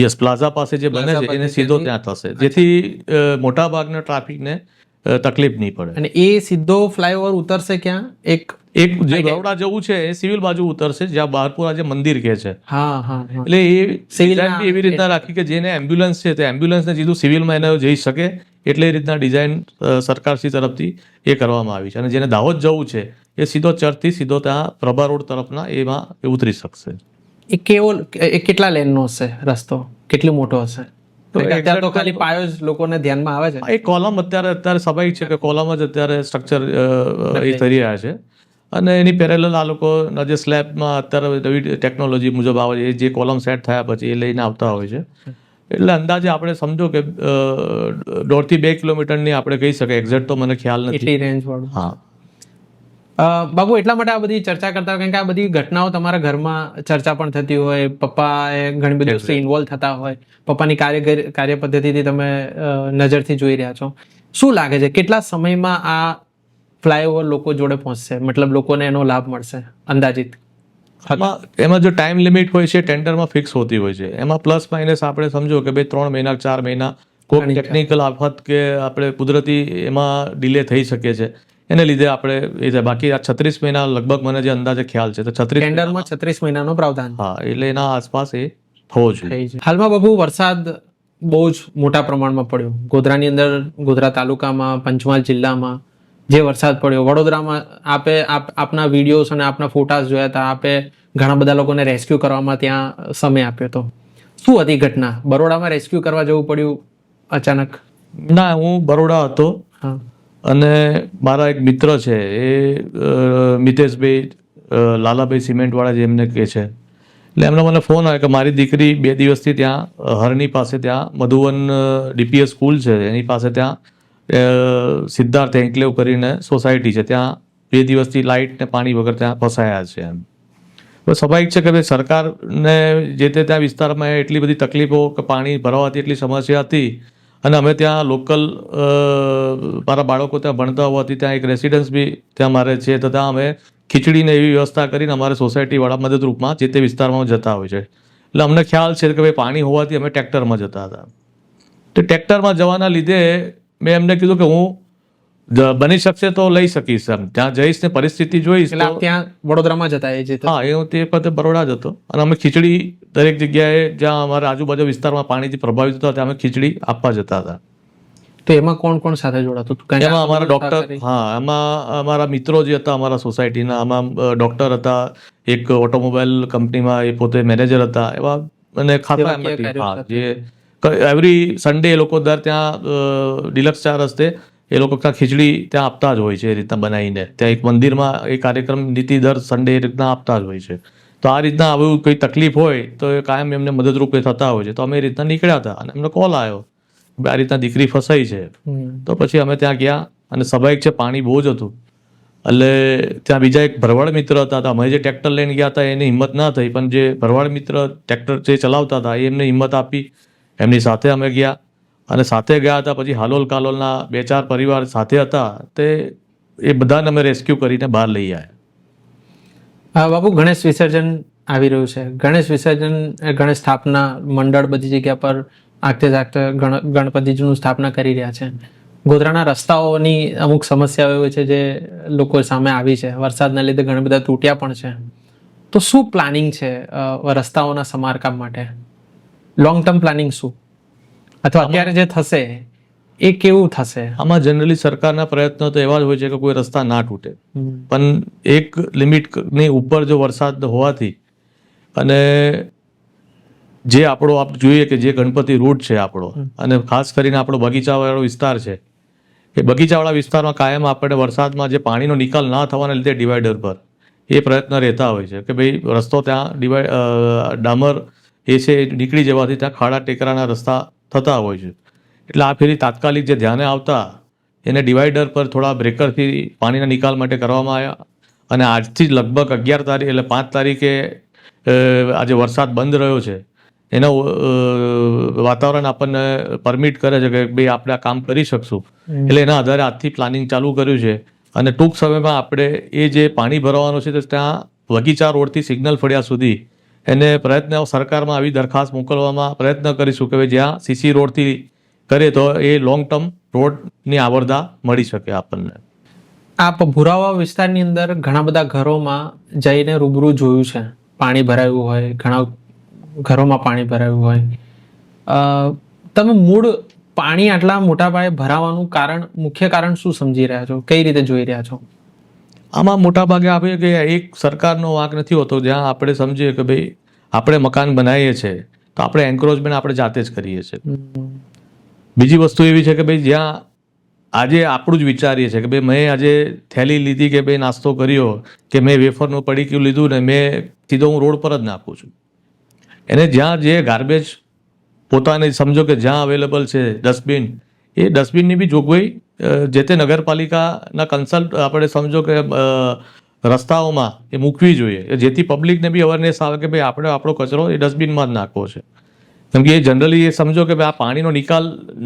યસ પ્લાઝા પાસે જે બને છે એને સીધો ત્યાં થશે, જેથી મોટા ભાગના ટ્રાફિકને તકલીફ નહીં પડે. અને એ સીધો ફ્લાયઓવર ઉતરશે ક્યાં? એક જે બરોડા જવું છે એ સિવિલ બાજુ ઉતરશે જ્યાં બહારપુરા જે મંદિર કે છે. હા. એટલે એ ડિઝાઇન બી એવી રીતના રાખી કે જેને એમ્બ્યુલન્સ છે તે એમ્બ્યુલન્સને સીધું સિવિલમાં એને જઈ શકે એટલે એ રીતના ડિઝાઇન સરકારશ્રી તરફથી એ કરવામાં આવી છે. અને જેને દાહોદ જવું છે એ સીધો ચર્ચથી સીધો ત્યાં પ્રભા રોડ તરફના એમાં એ ઉતરી શકશે. એ કેટલા લેનનો હશે રસ્તો? કેટલો મોટો હશે? અત્યારે તો ખાલી પાયો જ લોકોને ધ્યાનમાં આવે છે. એ કોલમ અત્યારે સ્વાભાવિક છે કે કોલમ જ અત્યારે સ્ટ્રક્ચર એ થઈ રહ્યા છે અને એની પેરેલલ આ લોકો જે સ્લેબમાં અત્યારે નવી ટેકનોલોજી મુજબ આવે છે જે કોલમ સેટ થયા પછી એ લઈને આવતા હોય છે. એટલે અંદાજે આપણે સમજો કે 1.5 થી 2 કિલોમીટરની આપણે કહી શકાય, એક્ઝેક્ટ તો મને ખ્યાલ નથી. એટલી રેન્જ વાળું. હા. બાબુ, એટલા માટે આ બધી ચર્ચા કરતા હોય કારણ કે આ બધી ઘટનાઓ તમારા ઘરમાં ચર્ચા પણ થતી હોય, પપ્પાએ ઘણી બધી વસ્તુ ઇન્વોલ્વ થતા હોય, પપ્પાની કાર્ય પદ્ધતિથી તમે નજરથી જોઈ રહ્યા છો. શું લાગે છે કેટલા સમયમાં આ ફ્લાયઓવર લોકો જોડે પહોંચશે, મતલબ લોકોને એનો લાભ મળશે અંદાજિત? એમાં જો ટાઈમ લિમિટ હોય છે ટેન્ડરમાં ફિક્સ હોતી હોય છે, એમાં પ્લસ માઇનસ આપણે સમજો કે ભાઈ 3 મહિના 4 મહિના કોઈ ટેકનિકલ આફત કે આપણે કુદરતી એમાં ડિલે થઈ શકે છે, એને લીધે આપણે એ થાય. બાકી આ 36 મહિના લગભગ મને જે અંદાજે ખ્યાલ છે તો 36 ટેન્ડરમાં 36 મહિનાનો પ્રાવધાન. હા, એટલે એના આસપાસ એ થવો જોઈએ. હાલમાં બાબુ વરસાદ બહુ જ મોટા પ્રમાણમાં પડ્યો ગોધરાની અંદર, ગોધરા તાલુકામાં, પંચમહાલ જિલ્લામાં જે વરસાદ પડ્યો, વડોદરામાં આપના વિડીયોઝ અને આપના ફોટાસ જોયા હતા, આપે ઘણા બધા લોકોને રેસ્ક્યુ કરવામાં ત્યાં સમય આપ્યો હતો. શું હતી ઘટના? બરોડામાં રેસ્ક્યુ કરવા જવું પડ્યું અચાનક? ના, હું બરોડા હતો અને મારા એક મિત્ર છે એ મિતેશભાઈ લાલાભાઈ સિમેન્ટવાળા જે એમને કહે છે, એટલે એમનો મને ફોન આવ્યો કે મારી દીકરી 2 દિવસથી ત્યાં હરની પાસે, ત્યાં મધુવન DPS સ્કૂલ છે એની પાસે, ત્યાં સિદ્ધાર્થ એન્કલેવ કરીને સોસાયટી છે, ત્યાં 2 દિવસથી લાઇટ ને પાણી વગર ત્યાં ફસાયા છે. એમ તો સ્વાભાવિક છે કે ભાઈ સરકારને જે તે ત્યાં વિસ્તારમાં એટલી બધી તકલીફો કે પાણી ભરાવાથી એટલી સમસ્યા હતી, અને અમે ત્યાં લોકલ મારા બાળકો ત્યાં ભણતા હોવાથી ત્યાં એક રેસિડન્સ બી ત્યાં મારે છે, તો ત્યાં અમે ખીચડીને એવી વ્યવસ્થા કરીને અમારે સોસાયટીવાળા મદદરૂપમાં જે તે વિસ્તારમાં જતા હોય છે. એટલે અમને ખ્યાલ છે કે ભાઈ પાણી હોવાથી અમે ટ્રેક્ટરમાં જતા હતા. તો ટ્રેક્ટરમાં જવાના લીધે મેં એમને કીધું કે હું બની શકશે તો લઈ શકીશ, એમ ત્યાં જઈશ ને પરિસ્થિતિ જોઈશ. એટલે ત્યાં વડોદરામાં જતા? હા, એ હું તે વખતે બરોડા જ હતો અને અમે ખીચડી દરેક જગ્યાએ જ્યાં અમારા આજુબાજુ વિસ્તારમાં પાણીથી પ્રભાવિત હતા ત્યાં અમે ખીચડી આપવા જતા હતા. તો એમાં કોણ કોણ સાથે જોડાતું હતું? એમાં અમારા ડોક્ટર, હા, એમાં અમારા મિત્રો જે હતા અમારા સોસાયટીના, આમાં ડોક્ટર હતા, એક ઓટોમોબાઈલ કંપનીમાં એ પોતે મેનેજર હતા, એવા અને ખાતા જે એવરી સન્ડે એ લોકો દર ત્યાં ડિલક્સ 4 રસ્તે એ લોકો ત્યાં ખીચડી ત્યાં આપતા જ હોય છે, એ રીતના બનાવીને ત્યાં એક મંદિરમાં એ કાર્યક્રમ નીતિ દર સન્ડે એ રીતના આપતા જ હોય છે. તો આ રીતના આવું કોઈ તકલીફ હોય તો એ કાયમ એમને મદદરૂપે થતા હોય છે. તો અમે એ રીતના નીકળ્યા હતા અને એમનો કોલ આવ્યો આ રીતના દીકરી ફસાઈ છે. તો પછી અમે ત્યાં ગયા અને સ્વાભાવિક છે પાણી બહુ જ હતું, એટલે ત્યાં બીજા એક ભરવાડ મિત્ર હતા, અમે જે ટ્રેક્ટર લઈને ગયા હતા એની હિંમત ના થઈ, પણ જે ભરવાડ મિત્ર ટ્રેક્ટર જે ચલાવતા હતા એ એમને હિંમત આપી, એમની સાથે અમે ગયા અને સાથે ગયા હતા. પછી હાલોલ કાલોલના 2-4 પરિવાર સાથે હતા, તે એ બધાને અમે રેસ્ક્યુ કરીને બહાર લઈ આવ્યા. બાબુ, ગણેશ વિસર્જન આવી રહ્યું છે. ગણેશ વિસર્જન, ગણેશ સ્થાપના મંડળ બધી જગ્યા પર આગતે જાગતે ગણપતિજીનું સ્થાપના કરી રહ્યા છે. ગોધરાના રસ્તાઓની અમુક સમસ્યાઓ હોય છે જે લોકો સામે આવી છે, વરસાદના લીધે ઘણા બધા તૂટ્યા પણ છે. તો શું પ્લાનિંગ છે રસ્તાઓના સમારકામ માટે? લોંગ ટર્મ પ્લાનિંગ શું, અથવા અત્યારે જે થશે એ કેવું થશે? આમાં જનરલી સરકારના પ્રયત્નો તો એવા જ હોય છે કે કોઈ રસ્તા ના તૂટે, પણ એક લિમિટની ઉપર જો વરસાદ હોવાથી અને જે આપણો જોઈએ કે જે ગણપતિ રૂટ છે આપણો, અને ખાસ કરીને આપણો બગીચાવાળો વિસ્તાર છે, એ બગીચાવાળા વિસ્તારમાં કાયમ આપણે વરસાદમાં જે પાણીનો નિકાલ ના થવાના લીધે ડિવાઈડર પર એ પ્રયત્ન રહેતા હોય છે કે ભાઈ રસ્તો ત્યાં ડામર એ છે નીકળી જવાથી ત્યાં ખાડા ટેકરાના રસ્તા થતા હોય છે. એટલે આ ફેરી તાત્કાલિક જે ધ્યાને આવતા એને ડિવાઈડર પર થોડા બ્રેકરથી પાણીના નિકાલ માટે કરવામાં આવ્યા. અને આજથી જ લગભગ 11 તારીખ એટલે 5 તારીખે આજે વરસાદ બંધ રહ્યો છે, એનો વાતાવરણ આપણને પરમિટ કરે છે કે ભાઈ આપણે આ કામ કરી શકશું. એટલે એના આધારે આજથી પ્લાનિંગ ચાલુ કર્યું છે અને ટૂંક સમયમાં આપણે એ જે પાણી ભરવાનું છે તો ત્યાં બગીચા રોડથી સિગ્નલ ફળિયા સુધી એને પ્રયત્ન સરકારમાં આવી દરખાસ્ત મોકલવામાં પ્રયત્ન કરીશું કે જ્યાં CC રોડથી કરે તો એ લોંગ ટર્મ રોડની આવરદા મળી શકે આપણને. આ ભુરાવા વિસ્તારની અંદર ઘણા બધા ઘરોમાં જઈને રૂબરૂ જોયું છે, પાણી ભરાયું હોય, ઘણા ઘરોમાં પાણી ભરાયું હોય. તમે મૂળ પાણી આટલા મોટા પાયે ભરાવાનું મુખ્ય કારણ શું સમજી રહ્યા છો, કઈ રીતે જોઈ રહ્યા છો? આમાં મોટા ભાગે આપણે કે એક સરકારનો વાંક નથી હોતો. જ્યાં આપણે સમજીએ કે ભાઈ આપણે મકાન બનાવીએ છીએ તો આપણે એન્ક્રોચમેન્ટ આપણે જાતે જ કરીએ છીએ. બીજી વસ્તુ એવી છે કે ભાઈ જ્યાં આજે આપણું જ વિચારીએ છીએ કે ભાઈ મેં આજે થેલી લીધી કે ભાઈ નાસ્તો કર્યો કે મેં વેફરનું પડીકું લીધું ને મેં સીધો હું રોડ પર જ નાખું છું. એને જ્યાં જે ગાર્બેજ પોતાને સમજો કે જ્યાં અવેલેબલ છે ડસ્ટબિન, એ ડસ્ટબિનની બી જોગવાઈ જે તે નગરપાલિકાના કન્સલ્ટ આપણે સમજો કે રસ્તાઓમાં એ મૂકવી જોઈએ, જેથી પબ્લિકને બી અવેરનેસ આવે કે ભાઈ આપણે આપણો કચરો એ ડસ્ટબિનમાં જ નાખવો છે. કેમ કે એ જનરલી એ સમજો કે ભાઈ આ પાણીનો નિકાલ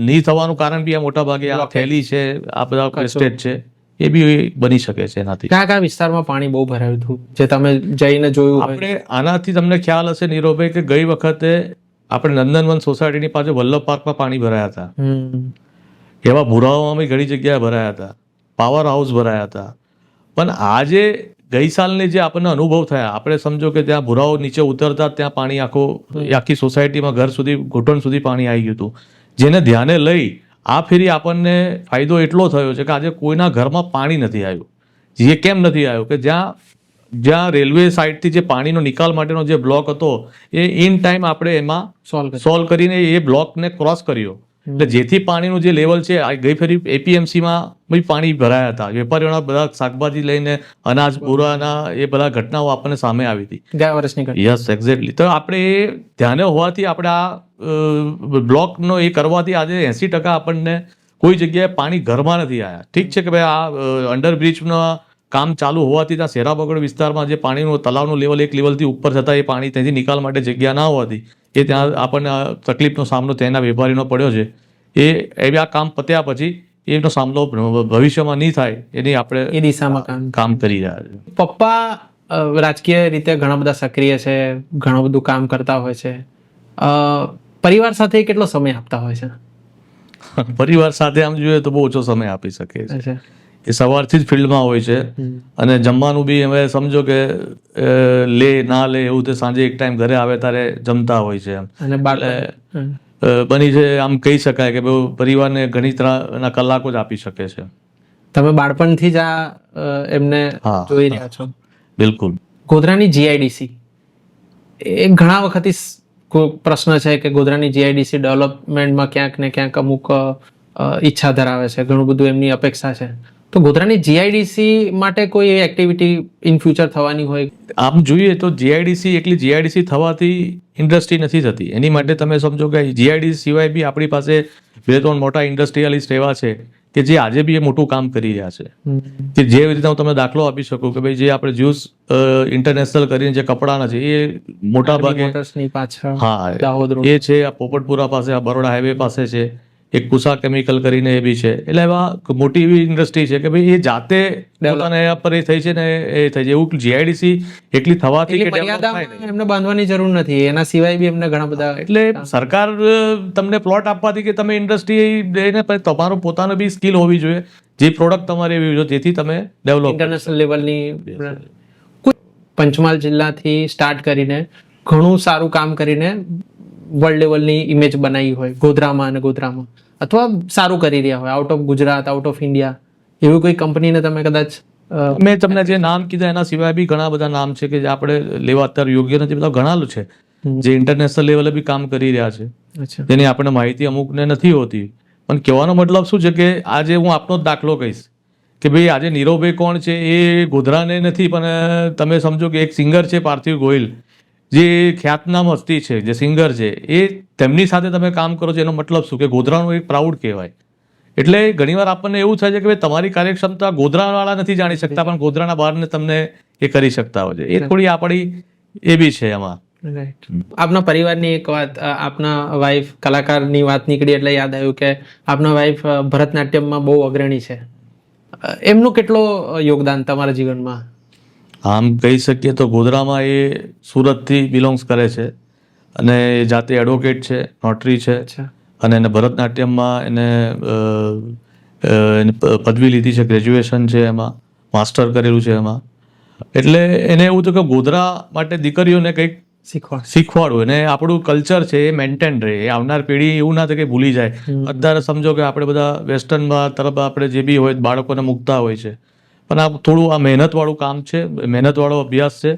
નહીં થવાનું કારણ બી આ મોટા ભાગે આ થેલી છે, આ બધા વેસ્ટેજ છે, એ બી બની શકે છે એનાથી. કયા કયા વિસ્તારમાં પાણી બહુ ભરાયું હતું જે તમે જઈને જોયું હોય? આપણે આનાથી તમને ખ્યાલ હશે નીરોભાઈ કે ગઈ વખતે આપણે નંદનવન સોસાયટીની પાસે વલ્લભ પાર્કમાં પાણી ભરાયા હતા, એવા ભુરાઓમાં બી ઘણી જગ્યાએ ભરાયા હતા, પાવર હાઉસ ભરાયા હતા. પણ આજે ગઈ સાલની જે આપણને અનુભવ થયા, આપણે સમજો કે ત્યાં ભુરાઓ નીચે ઉતરતા ત્યાં પાણી આખી સોસાયટીમાં ઘર સુધી ઘૂંટણ સુધી પાણી આવી ગયું હતું, જેને ધ્યાને લઈ આ ફેરી આપણને ફાયદો એટલો થયો છે કે આજે કોઈના ઘરમાં પાણી નથી આવ્યું. જે કેમ નથી આવ્યું કે જ્યાં રેલવે સાઇડથી જે પાણીનો નિકાલ માટેનો જે બ્લોક હતો એ ઇન ટાઈમ આપણે એમાં સોલ્વ કરીને એ બ્લોકને ક્રોસ કર્યો, એટલે જેથી પાણીનું જે લેવલ છે ગઈ ફેરી એપીએમસીમાં બી પાણી ભરાયા હતા, વેપારીઓના બધા શાકભાજી લઈને અનાજ પૂરાના એ બધા ઘટનાઓ આપણને સામે આવી હતી ગયા વર્ષની. Yes exactly. તો આપણે એ ધ્યાને હોવાથી આપણે આ બ્લોકનો એ કરવાથી આજે 80% આપણને કોઈ જગ્યાએ પાણી ઘરમાં નથી આવ્યા. ઠીક છે કે ભાઈ આ અંડરબ્રિજના કામ ચાલુ હોવાથી ત્યાં શેરાબગડ વિસ્તારમાં જે પાણીનું તલાવનું લેવલ એક લેવલથી ઉપર થતાં એ પાણી ત્યાંથી નિકાલ માટે જગ્યા ના હોવાથી એ ત્યાં આપણને તકલીફનો સામનો તેના વેપારીનો પડ્યો છે. એ આ કામ પત્યા પછી એનો સામનો ભવિષ્યમાં નહીં થાય એની આપણે એ દિશામાં કામ કરી રહ્યા છે. પપ્પા રાજકીય રીતે ઘણા બધા સક્રિય છે, ઘણું બધું કામ કરતા હોય છે. પરિવાર સાથે કેટલો સમય આપતા હોય છે? પરિવાર સાથે આમ જોઈએ તો બહુ ઓછો સમય આપી શકે છે. એ સવારથી જ ફિલ્ડમાં હોય છે અને જમવાનું બી હવે સમજો કે લે ના લે એવું તે સાંજે એક ટાઈમ ઘરે આવે ત્યારે જમતા હોય છે. એમ બની છે આમ કહી શકાય કે પરિવારને ઘણી તરહના કલાકો જ આપી શકે છે. તમે બાળપણથી જ આ એમને જોઈ રહ્યા છો? બિલકુલ. ગોધરાની જીઆઈડીસી એ ઘણા વખતથી પ્રશ્ન છે કે ગોધરાની જીઆઈડીસી ડેવલપમેન્ટમાં ક્યાંક ને ક્યાંક અમુક ઈચ્છા ધરાવે છે, ઘણું બધું એમની અપેક્ષા છે. તો ગોધરાની જીઆઈડીસી માટે કોઈ એક્ટિવિટી ઇન ફ્યુચર થવાની હોય? આમ જોઈએ તો જીઆઈડીસી એકલી જીઆઈડીસી થવાથી ઇન્ડસ્ટ્રી નથી થતી. એની માટે તમે સમજો કે જીઆઈડીસી સિવાય બી આપણી પાસે 2-3 મોટા ઇન્ડસ્ટ્રીયલિસ્ટ એવા છે કે જે આજે બી એ મોટું કામ કરી રહ્યા છે. કે જે રીતે હું તમે દાખલો આપી શકું કે ભાઈ જે આપણે જ્યુસ ઇન્ટરનેશનલ કરીને જે કપડાના છે એ મોટા ભાગે એ છે આ પોપટપુરા પાસે, આ બરોડા હાઈવે પાસે છે, એક કુસા કેમિકલ કરીને એ બી છે. એટલે એવા મોટી એવી ઇન્ડસ્ટ્રી છે કે ભાઈ એ જાતે પોતાના પર એ થઈ છે ને એ થઈ છે. એવું જીઆઈડીસી એકલી થવાથી એમને બાંધવાની જરૂર નથી, એના સિવાય બી એમને ઘણા બધા. એટલે સરકાર તમને પ્લોટ આપવાથી કે તમે ઇન્ડસ્ટ્રી એને તમારું પોતાનું બી સ્કિલ હોવી જોઈએ, જે પ્રોડક્ટ તમારી એવી જોઈએ જેથી તમે ડેવલપ ઇન્ટરનેશનલ લેવલની. પંચમહાલ જિલ્લાથી સ્ટાર્ટ કરીને ઘણું સારું કામ કરીને વર્લ્ડ લેવલની ઇમેજ બનાવી હોય ગોધરામાં અથવા સારું કરી રહ્યા હોય out of Gujarat, out of India, એવી કોઈ કંપનીને તમે કદાચ? મેં તમને જે નામ કીધા એના સિવાય બી ઘણા બધા નામ છે કે જે આપણે લેવા અત્યારે યોગ્ય નથી, બધા ઘણા છે જે ઇન્ટરનેશનલ લેવલે બી કામ કરી રહ્યા છે, જેની આપણને માહિતી અમુકને નથી હોતી. પણ કહેવાનો મતલબ શું છે કે આજે હું આપનો જ દાખલો કહીશ કે ભાઈ આજે નીરવભાઈ કોણ છે એ ગોધરાને નથી, પણ તમે સમજો કે એક સિંગર છે પાર્થિવ ગોહિલ, જે ખ્યાતનામ હસ્તી છે, જે સિંગર છે, એ તેમની સાથે તમે કામ કરો છો એનો મતલબ શું કે ગોધરાનું એક પ્રાઉડ કહેવાય. એટલે ઘણીવાર આપણને એવું થાય છે કે ભાઈ તમારી કાર્યક્ષમતા ગોધરાવાળા નથી જાણી શકતા, પણ ગોધરાના બહારને તમને એ કરી શકતા હોય છે. એ થોડી આપણી એ બી છે એમાં. આપના પરિવારની એક વાત, આપના વાઈફ કલાકારની વાત નીકળી એટલે યાદ આવ્યું કે આપના વાઈફ ભરતનાટ્યમમાં બહુ અગ્રણી છે. એમનું કેટલો યોગદાન તમારા જીવનમાં? આમ કહી શકીએ તો ગોધરામાં એ સુરતથી બિલોંગ્સ કરે છે અને જાતે એડવોકેટ છે, નોટરી છે અને એને ભરતનાટ્યમમાં એને પદવી લીધી છે, ગ્રેજ્યુએશન છે એમાં, માસ્ટર કરેલું છે એમાં. એટલે એને એવું હતું કે ગોધરા માટે દીકરીઓને કંઈક શીખવાડવું અને આપણું કલ્ચર છે એ મેન્ટેન રહે, એ આવનાર પેઢી એવું ના થાય કે ભૂલી જાય. અત્યારે સમજો કે આપણે બધા વેસ્ટર્નમાં તરફ આપણે જે બી હોય બાળકોને મૂકતા હોય છે, પણ આ થોડું આ મહેનતવાળું કામ છે, મહેનતવાળો અભ્યાસ છે.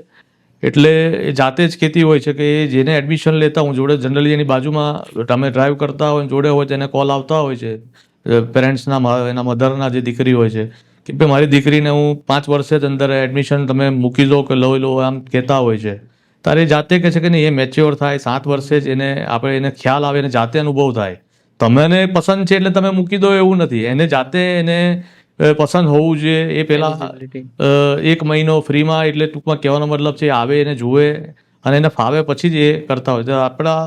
એટલે એ જાતે જ કહેતી હોય છે કે એ જેને એડમિશન લેતા હું જોડે જનરલી એની બાજુમાં તમે ડ્રાઈવ કરતા હોય જોડે હોય તેને કોલ આવતા હોય છે પેરેન્ટ્સના, એના મધરના જે દીકરી હોય છે કે ભાઈ મારી દીકરીને હું 5 વર્ષે જ અંદર એડમિશન તમે મૂકી દો કે લઈ લો આમ કહેતા હોય છે. તારે જાતે કહે છે કે નહીં, એ મેચ્યોર થાય 7 વર્ષે જ એને આપણે એને ખ્યાલ આવે અને જાતે અનુભવ થાય. તમને પસંદ છે એટલે તમે મૂકી દો એવું નથી. એને જાતે એને પસંદ હોવું જોઈએ. એ પહેલા 1 મહિનો ફ્રીમાં, એટલે ટૂંકમાં કહેવાનો મતલબ છે આવે એને જુએ અને એને ફાવે પછી જ એ કરતા હોય. તો આપણા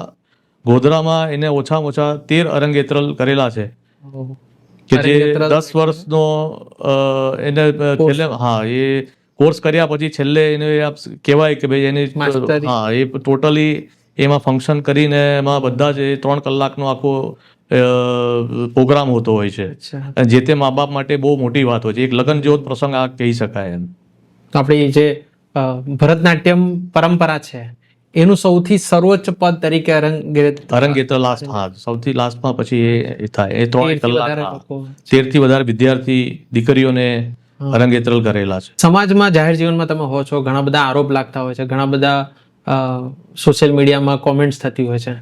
ગોધરામાં એને ઓછામાં ઓછા 13 અરંગેત્રલ કરેલા છે કે જે 10 વર્ષનો એને છેલ્લે એ કોર્સ કર્યા પછી છેલ્લે એને કહેવાય કે ભાઈ એની એ ટોટલી એમાં ફંક્શન કરીને એમાં બધા જ 3 કલાકનો આખો પ્રોગ્રામ હોતો હોય છે. જે તે મા બાપ માટે બહુ મોટી વાત હોય છે. એક લગ્ન જેવો પ્રસંગ આ કહી શકાય એમ. તો આપણી જે ભરતનાટ્યમ પરંપરા છે એનું સૌથી સર્વોચ્ચ પદ તરીકે અરંગેત્ર લાસ્ટ, સૌથી લાસ્ટમાં પછી એ થાય. એ 3 કલાક 13 થી વધારે વિદ્યાર્થી દીકરીઓને અરંગેત્રલ કરેલા છે. સમાજમાં જાહેર જીવનમાં તમે હો છો, ઘણા બધા આરોપ લાગતા હોય છે, ઘણા બધા સોશિયલ મીડિયામાં કોમેન્ટ્સ થતી હોય છે.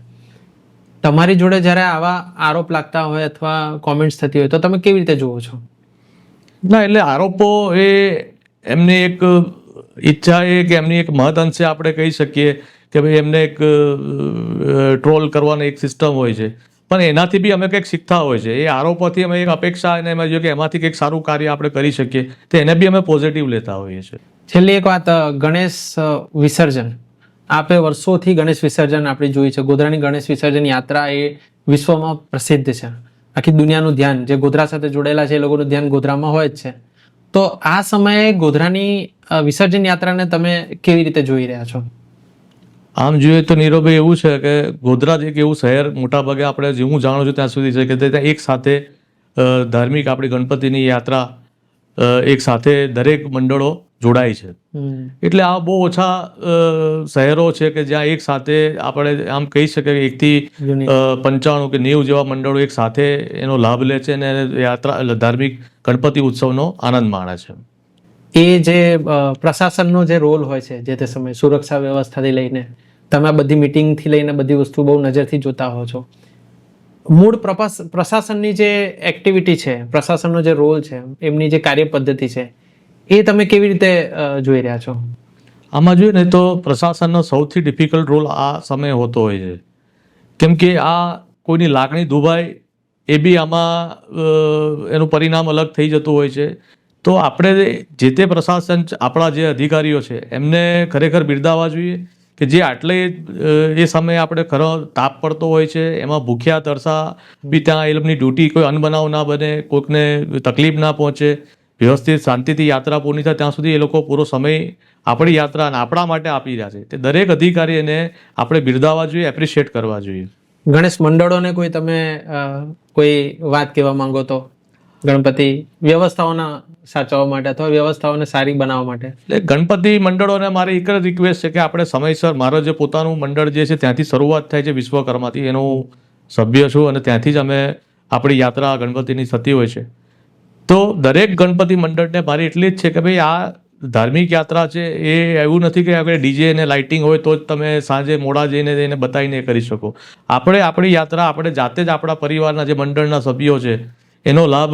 તમારી જોડે જ્યારે આવા આરોપ લાગતા હોય અથવા કોમેન્ટ્સ થતી હોય તો તમે કેવી રીતે જુઓ છો? ના, એટલે આરોપો એ એમની એક ઈચ્છા એ કે એમની એક મહદ અંશે આપણે કહી શકીએ કે ભાઈ એમને એક ટ્રોલ કરવાની એક સિસ્ટમ હોય છે, પણ એનાથી બી અમે કંઈક શીખતા હોય છે. એ આરોપોથી અમે એક અપેક્ષા અને એમાં જોઈએ કે એમાંથી કંઈક સારું કાર્ય આપણે કરી શકીએ તો એને બી અમે પોઝિટિવ લેતા હોઈએ છીએ. છેલ્લી એક વાત, ગણેશ વિસર્જન, આપે વર્ષોથી ગણેશ વિસર્જન આપણે જોઈ છે. ગોધરાની ગણેશ વિસર્જન યાત્રા એ વિશ્વમાં પ્રસિદ્ધ છે. આખી દુનિયાનું ધ્યાન જે ગોધરા સાથે જોડાયેલા છે એ લોકોનું ધ્યાન ગોધરામાં હોય જ છે. તો આ સમયે ગોધરાની વિસર્જન યાત્રાને તમે કેવી રીતે જોઈ રહ્યા છો? આમ જોઈએ તો નીરવભાઈ એવું છે કે ગોધરા એક એવું શહેર મોટાભાગે આપણે જે હું જાણું છું ત્યાં સુધી છે કે ત્યાં એક સાથે ધાર્મિક આપણી ગણપતિની યાત્રા એક સાથે દરેક મંડળો જોડાય છે. એટલે આ બહુ ઓછા શહેરો છે કે જ્યાં એક સાથે આપણે આમ કહી શકીએ કે 1 થી 95 કે 90 જેવા મંડળો એક સાથે એનો લાભ લે છે અને યાત્રા ધાર્મિક ગણપતિ ઉત્સવનો આનંદ માણે છે. એ જે પ્રશાસનનો જે રોલ હોય છે જે તે સમયે સુરક્ષા વ્યવસ્થાથી લઈને તમે આ બધી મિટિંગથી લઈને બધી વસ્તુ બહુ નજરથી જોતા હો છો. મૂળ પ્રશાસનની જે એક્ટિવિટી છે, પ્રશાસનનો જે રોલ છે, એમની જે કાર્ય પદ્ધતિ છે એ તમે કેવી રીતે જોઈ રહ્યા છો? આમાં જોઈએ ને તો પ્રશાસનનો સૌથી ડિફિકલ્ટ રોલ આ સમયે હોતો હોય છે, કેમ કે આ કોઈની લાગણી દુભાય એ બી આમાં એનું પરિણામ અલગ થઈ જતું હોય છે. તો આપણે જે તે પ્રશાસન, આપણા જે અધિકારીઓ છે એમને ખરેખર બિરદાવવા જોઈએ કે જે આટલે એ સમયે આપણે ખરો તાપ પડતો હોય છે એમાં ભૂખ્યા તરસા બી ત્યાં એ લોકોની ડ્યુટી, કોઈ અનબનાવ ના બને, કોઈકને તકલીફ ના પહોંચે, વ્યવસ્થિત શાંતિથી યાત્રા પૂર્ણ થાય ત્યાં સુધી એ લોકો પૂરો સમય આપણી યાત્રા અને આપણા માટે આપી રહ્યા છે. તે દરેક અધિકારી એને આપણે બિરદાવવા જોઈએ, એપ્રિશિએટ કરવા જોઈએ. ગણેશ મંડળોને કોઈ તમે કોઈ વાત કહેવા માંગો તો ગણપતિ વ્યવસ્થાઓના સાચવવા માટે અથવા વ્યવસ્થાઓને સારી બનાવવા માટે? એટલે ગણપતિ મંડળોને મારી એક જ રિક્વેસ્ટ છે કે આપણે સમયસર, મારો જે પોતાનું મંડળ જે છે ત્યાંથી શરૂઆત થાય છે વિશ્વકર્માથી, એનો સભ્ય છું અને ત્યાંથી જ અમે આપણી યાત્રા ગણપતિની થતી હોય છે. તો દરેક ગણપતિ મંડળને મારી એટલી જ છે કે ભાઈ આ ધાર્મિક યાત્રા છે એ એવું નથી કે આપણે ડીજે અને લાઇટિંગ હોય તો જ તમે સાંજે મોડા જઈને એને બતાવીને કરી શકો. આપણે આપણી યાત્રા આપણે જાતે જ આપણા પરિવારના જે મંડળના સભ્યો છે એનો લાભ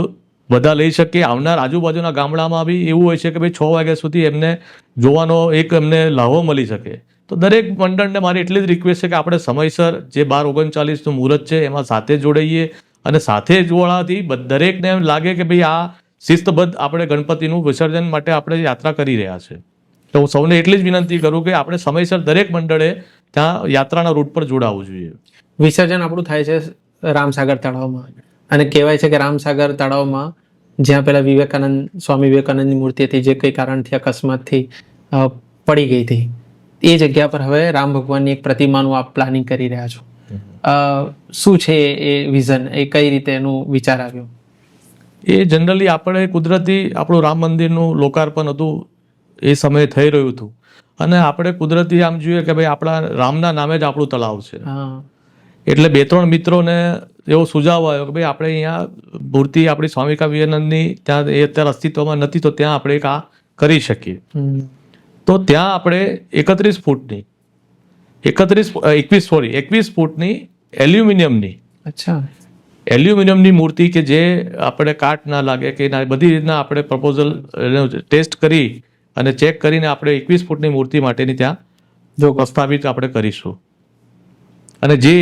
બધા લઈ શકીએ. આવનાર આજુબાજુના ગામડામાં બી એવું હોય છે કે ભાઈ 6 વાગ્યા સુધી એમને જોવાનો એક એમને લાહો મળી શકે. તો દરેક મંડળને મારી એટલી જ રિક્વેસ્ટ છે કે આપણે સમયસર જે 12:39નું મુહૂર્ત છે એમાં સાથે જોડાઈએ અને સાથે જોડાવાથી દરેકને એમ લાગે કે ભાઈ આ શિસ્તબદ્ધ આપણે ગણપતિનું વિસર્જન માટે આપણે યાત્રા કરી રહ્યા છે. તો હું સૌને એટલી જ વિનંતી કરું કે આપણે સમયસર દરેક મંડળે ત્યાં યાત્રાના રૂટ પર જોડાવવું જોઈએ. વિસર્જન આપણું થાય છે રામસાગર તળાવમાં અને કહેવાય છે કે રામસાગર તળાવમાં જ્યાં પેલા સ્વામી વિવેકાનંદની મૂર્તિ હતી જે કઈ કારણથી અકસ્માતથી પડી ગઈ હતી, એ જગ્યા પર હવે રામ ભગવાનની એક પ્રતિમાનું આપ પ્લાનિંગ કરી રહ્યા છો. શું છે એ વિઝન, એ કઈ રીતે એનું વિચાર આવ્યો? એ જનરલી આપણે કુદરતી આપણું રામ મંદિરનું લોકાર્પણ હતું એ સમયે થઈ રહ્યું હતું અને આપણે કુદરતી આમ જોઈએ કે ભાઈ આપણા રામના નામે જ આપણું તળાવ છે. એટલે 2-3 મિત્રોને એવો સુઝાવ આવ્યો કે ભાઈ આપણે અહીંયા મૂર્તિ આપણી સ્વામી વિવેકાનંદની ત્યાં એ અત્યારે અસ્તિત્વમાં નથી તો ત્યાં આપણે એક આ કરી શકીએ. તો ત્યાં આપણે 21 ફૂટની એલ્યુમિનિયમની મૂર્તિ કે જે આપણે કાટ ના લાગે કે બધી રીતના આપણે પ્રપોઝલ ટેસ્ટ કરી અને ચેક કરીને આપણે 21 ફૂટની મૂર્તિ માટેની ત્યાં જો પ્રસ્તાવિત આપણે કરીશું. અને જે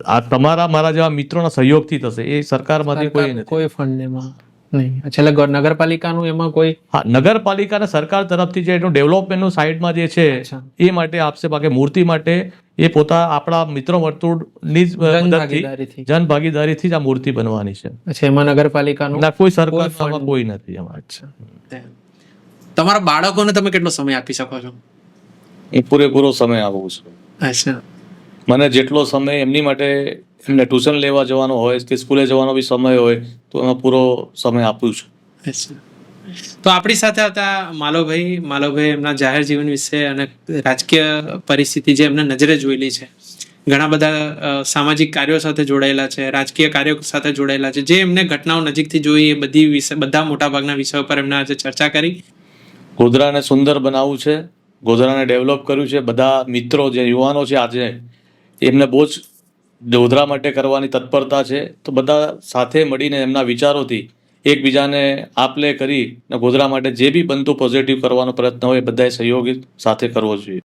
આ તમારા મારા જેવા મિત્રોના સહયોગથી થશે, એ સરકારમાંથી કોઈ નથી. કોઈ ફંડ એમાં નહીં. અચ્છા, એટલે નગરપાલિકાનું એમાં કોઈ હા, નગરપાલિકા અને સરકાર તરફથી જે એનું ડેવલપમેન્ટનું સાઈડમાં જે છે અચ્છા. એ માટે આપશે. બાકી મૂર્તિ માટે એ આપણા મિત્ર વર્તુળની જ મદદથી, જનભાગીદારીથી. જનભાગીદારીથી જ આ મૂર્તિ બનવાની છે. અચ્છા, એમાં નગરપાલિકાનું ના, કોઈ કોઈ સરકાર fund કોઈ નથી એમાં. અચ્છા. તમારા બાળકોને તમે કેટલો સમય આપી શકો છો? હું પૂરેપૂરો સમય આપું છું. અચ્છા. મને જેટલો સમય એમની માટે, એમને ટ્યુશન લેવા જવાનો હોય કે સ્કૂલે જવાનો બી સમય હોય તો એમાં પૂરો સમય આપું છું. અચ્છા. તો આપણી સાથે હતા માલવભાઈ એમના જાહેર જીવન વિશે અને રાજકીય પરિસ્થિતિ જે એમને નજરે જોયેલી છે, ઘણા બધા સામાજિક કાર્યો સાથે જોડાયેલા છે, રાજકીય કાર્યો સાથે જોડાયેલા છે, જે એમને ઘટનાઓ નજીકથી જોઈ એ બધી વિશે, બધા મોટાભાગના વિષયો પર એમને આજે ચર્ચા કરી. ગોધરાને સુંદર બનાવવું છે, ગોધરાને ડેવલપ કર્યું છે. બધા મિત્રો જે યુવાનો છે આજે, એમને બહુ જ ગોધરા માટે કરવાની તત્પરતા છે. તો બધા સાથે મળીને એમના વિચારોથી એકબીજાને આપલે કરી ગોધરા માટે જે બી બનતું પોઝિટિવ કરવાનો પ્રયત્ન હોય, બધાએ સહયોગી સાથે કરવો જોઈએ.